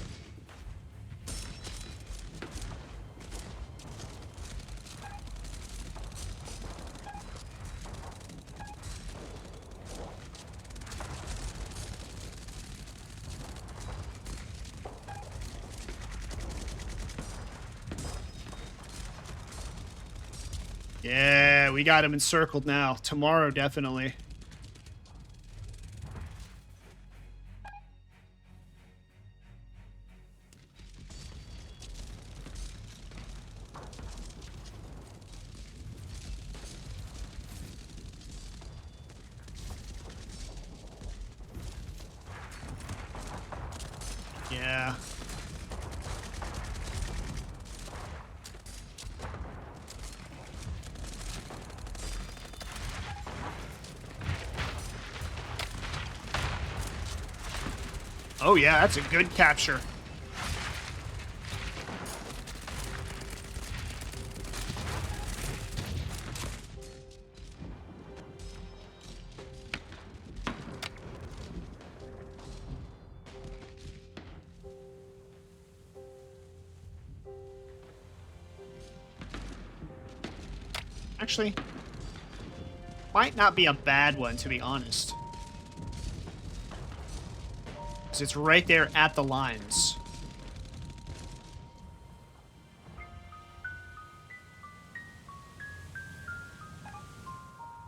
Yeah, we got him encircled now. Tomorrow, definitely. Yeah. Oh yeah, that's a good capture. Actually, might not be a bad one, to be honest. Because it's right there at the lines.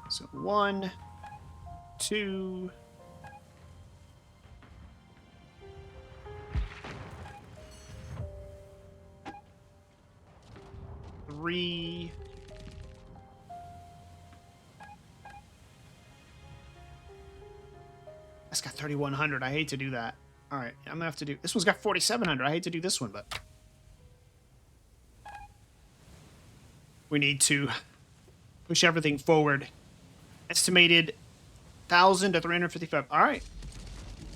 So 1, 2... 3... That's got 3,100. I hate to do that. All right, I'm gonna have to do... This one's got 4,700. I hate to do this one, but... We need to push everything forward. Estimated 1,000 to 355. All right.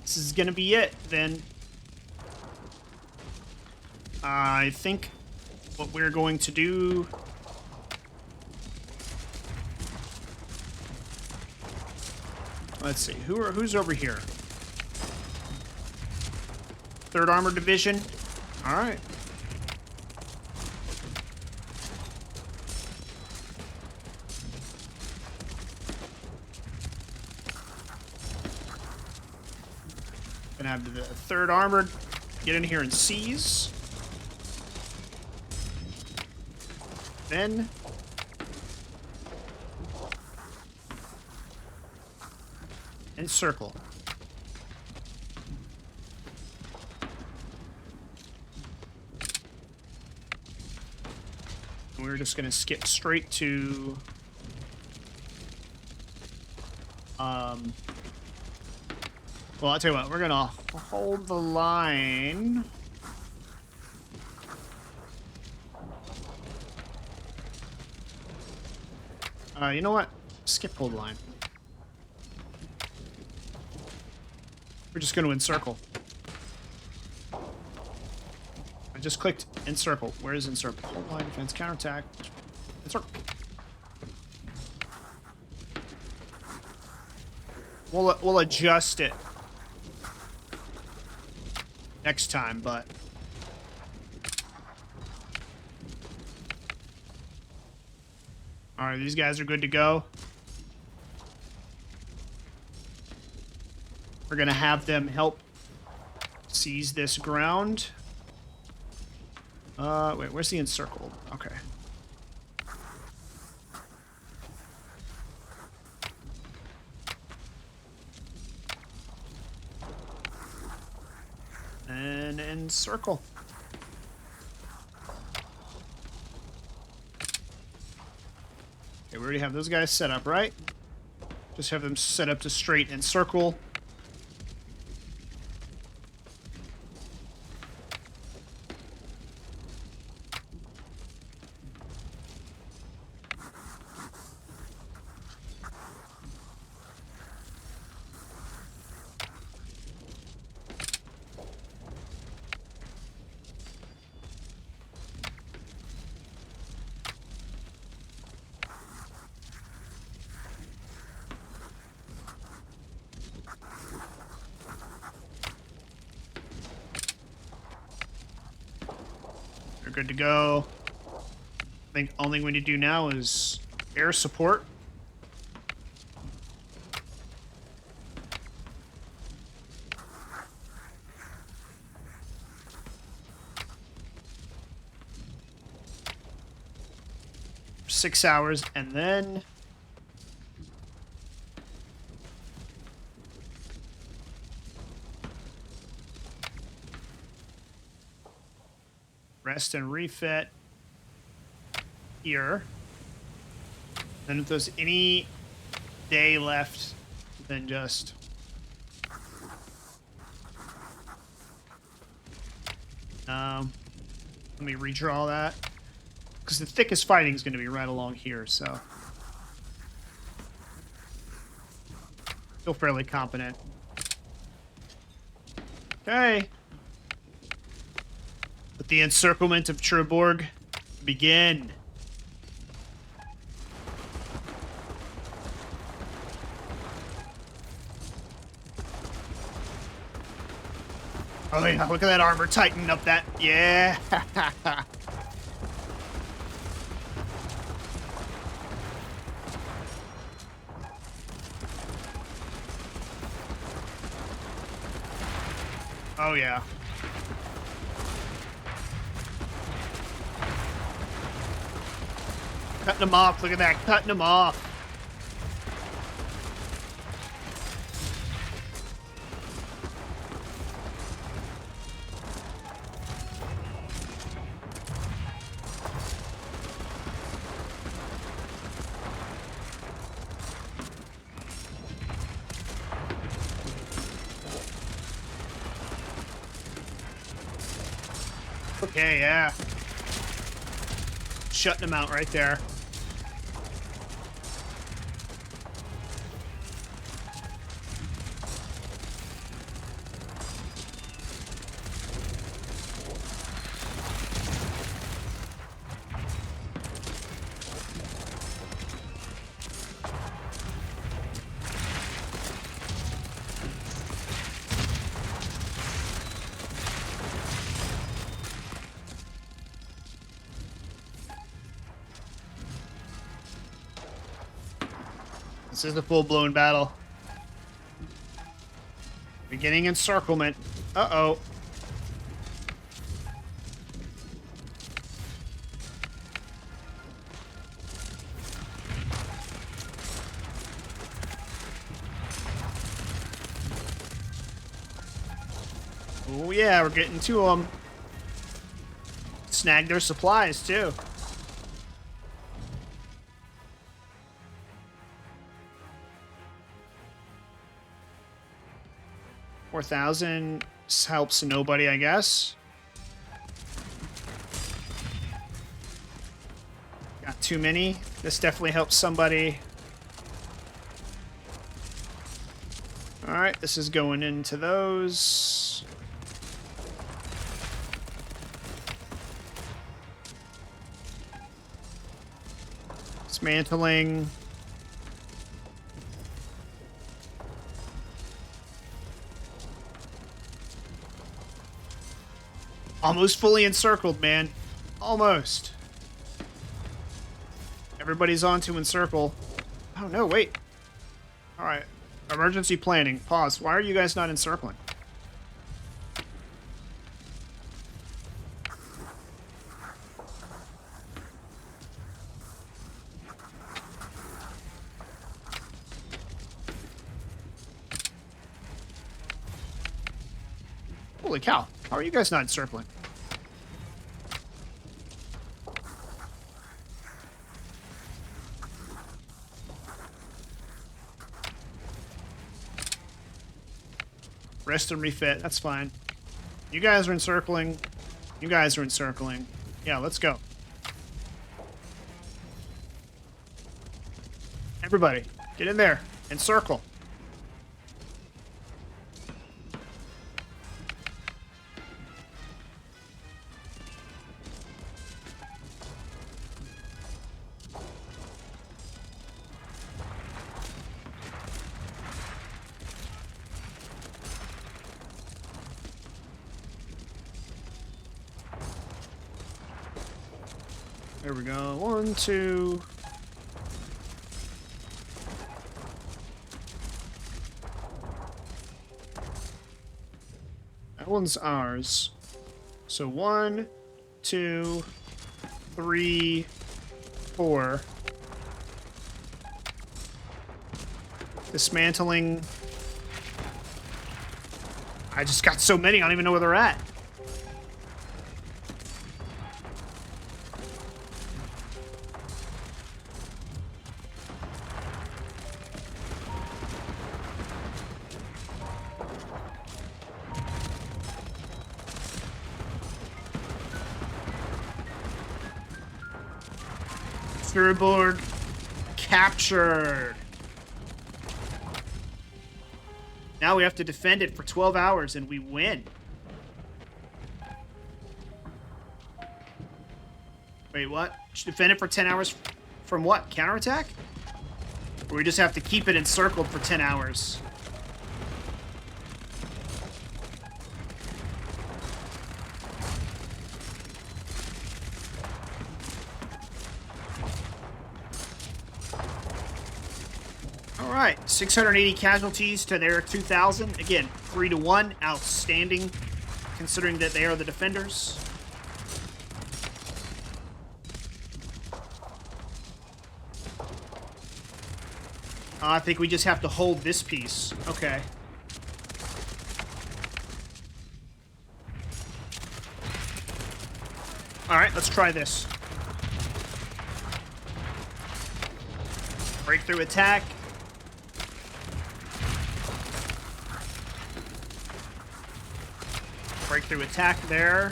This is gonna be it, then. I think what we're going to do... Let's see, who's over here? 3rd Armored Division. All right. Gonna have the 3rd Armored get in here and seize. Then encircle. We're just gonna skip straight to well, I'll tell you what, we're gonna hold the line. You know what? Skip hold line. We're just going to encircle. I just clicked encircle. Where is encircle? Hold line, defense, counterattack. Encircle. We'll adjust it next time, but... Alright, these guys are good to go. We're gonna have them help seize this ground. Wait, where's the encircled? Okay. And encircle. Okay, we already have those guys set up, right? Just have them set up to straight encircle. They're good to go. I think only thing we need to do now is air support. For 6 hours, and then rest and refit here. Then if there's any day left, then just let me redraw that, because the thickest fighting is going to be right along here, so feel fairly competent. Okay. Let the encirclement of Cherbourg begin. Oh yeah, look at that armor tighten up that. Yeah. Oh yeah. Cutting them off, look at that, cutting them off. Okay, yeah. Shutting them out right there. This is a full-blown battle. Beginning encirclement. Uh-oh. Oh yeah, we're getting to them. Snag their supplies too. $4,000 helps nobody, I guess. Got too many. This definitely helps somebody. All right, this is going into those. Dismantling. Almost fully encircled, man. Almost. Everybody's on to encircle. Oh, no, wait. All right. Emergency planning. Pause. Why are you guys not encircling? Holy cow. How are you guys not encircling? Rest and refit. That's fine. You guys are encircling. You guys are encircling. Yeah, let's go. Everybody, get in there. Encircle. There we go. 1, 2. That one's ours. So 1, 2, 3, 4. Dismantling. I just got so many, I don't even know where they're at. Cherbourg captured. Now we have to defend it for 12 hours and we win. Wait, what? Defend it for 10 hours from what? Counterattack? Or we just have to keep it encircled for 10 hours? Alright, 680 casualties to their 2,000. Again, 3-1. Outstanding, considering that they are the defenders. I think we just have to hold this piece. Okay. Alright, let's try this. Breakthrough attack. Breakthrough attack there.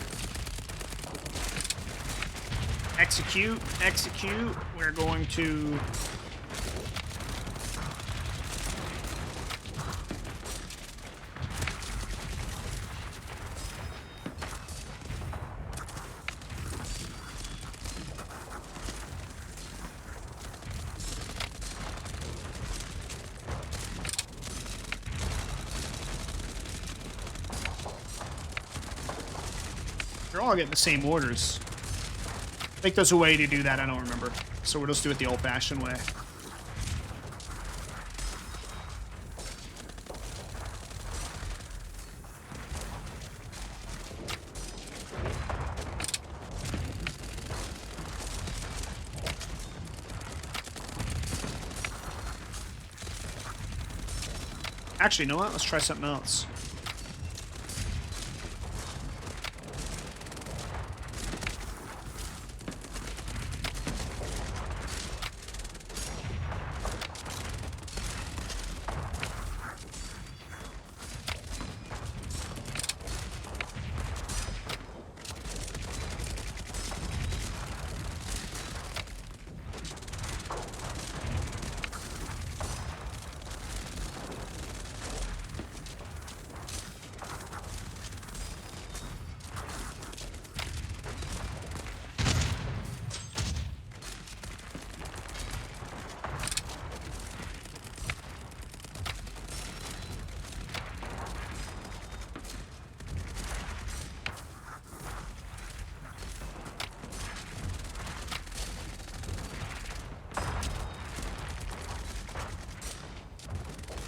Execute, execute. We're going to... They're all getting the same orders. I think there's a way to do that, I don't remember. So we'll just do it the old-fashioned way. Actually, you know what? Let's try something else.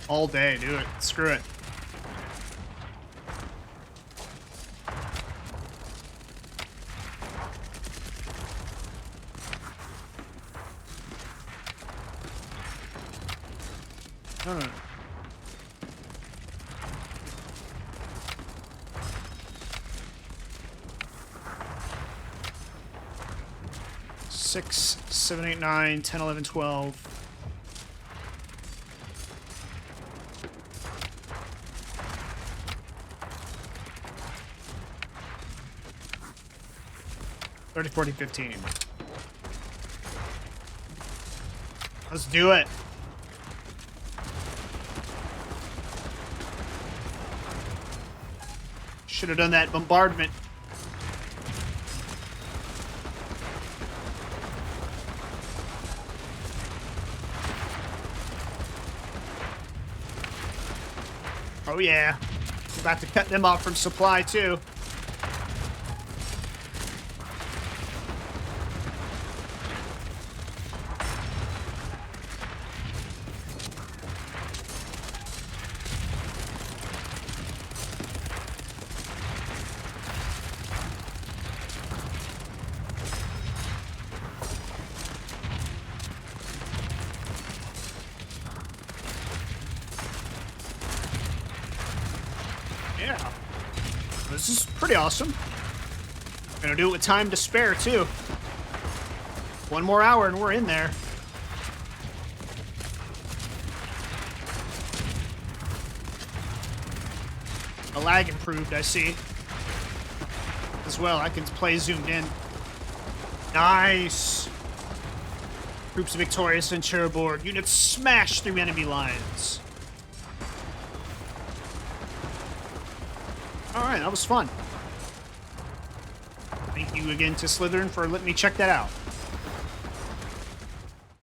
All day, do it. Screw it. No, no, no. 6, 7, 8, 9, 10, 11, 12. $30, $40, $15. Let's do it. Should have done that bombardment. Oh yeah. We're about to cut them off from supply too. Yeah. This is pretty awesome. Gonna do it with time to spare, too. 1 more hour and we're in there. The lag improved, I see. As well, I can play zoomed in. Nice! Troops victorious in Cherbourg. Units smash through enemy lines. Alright, that was fun. Thank you again to Slytherin for letting me check that out.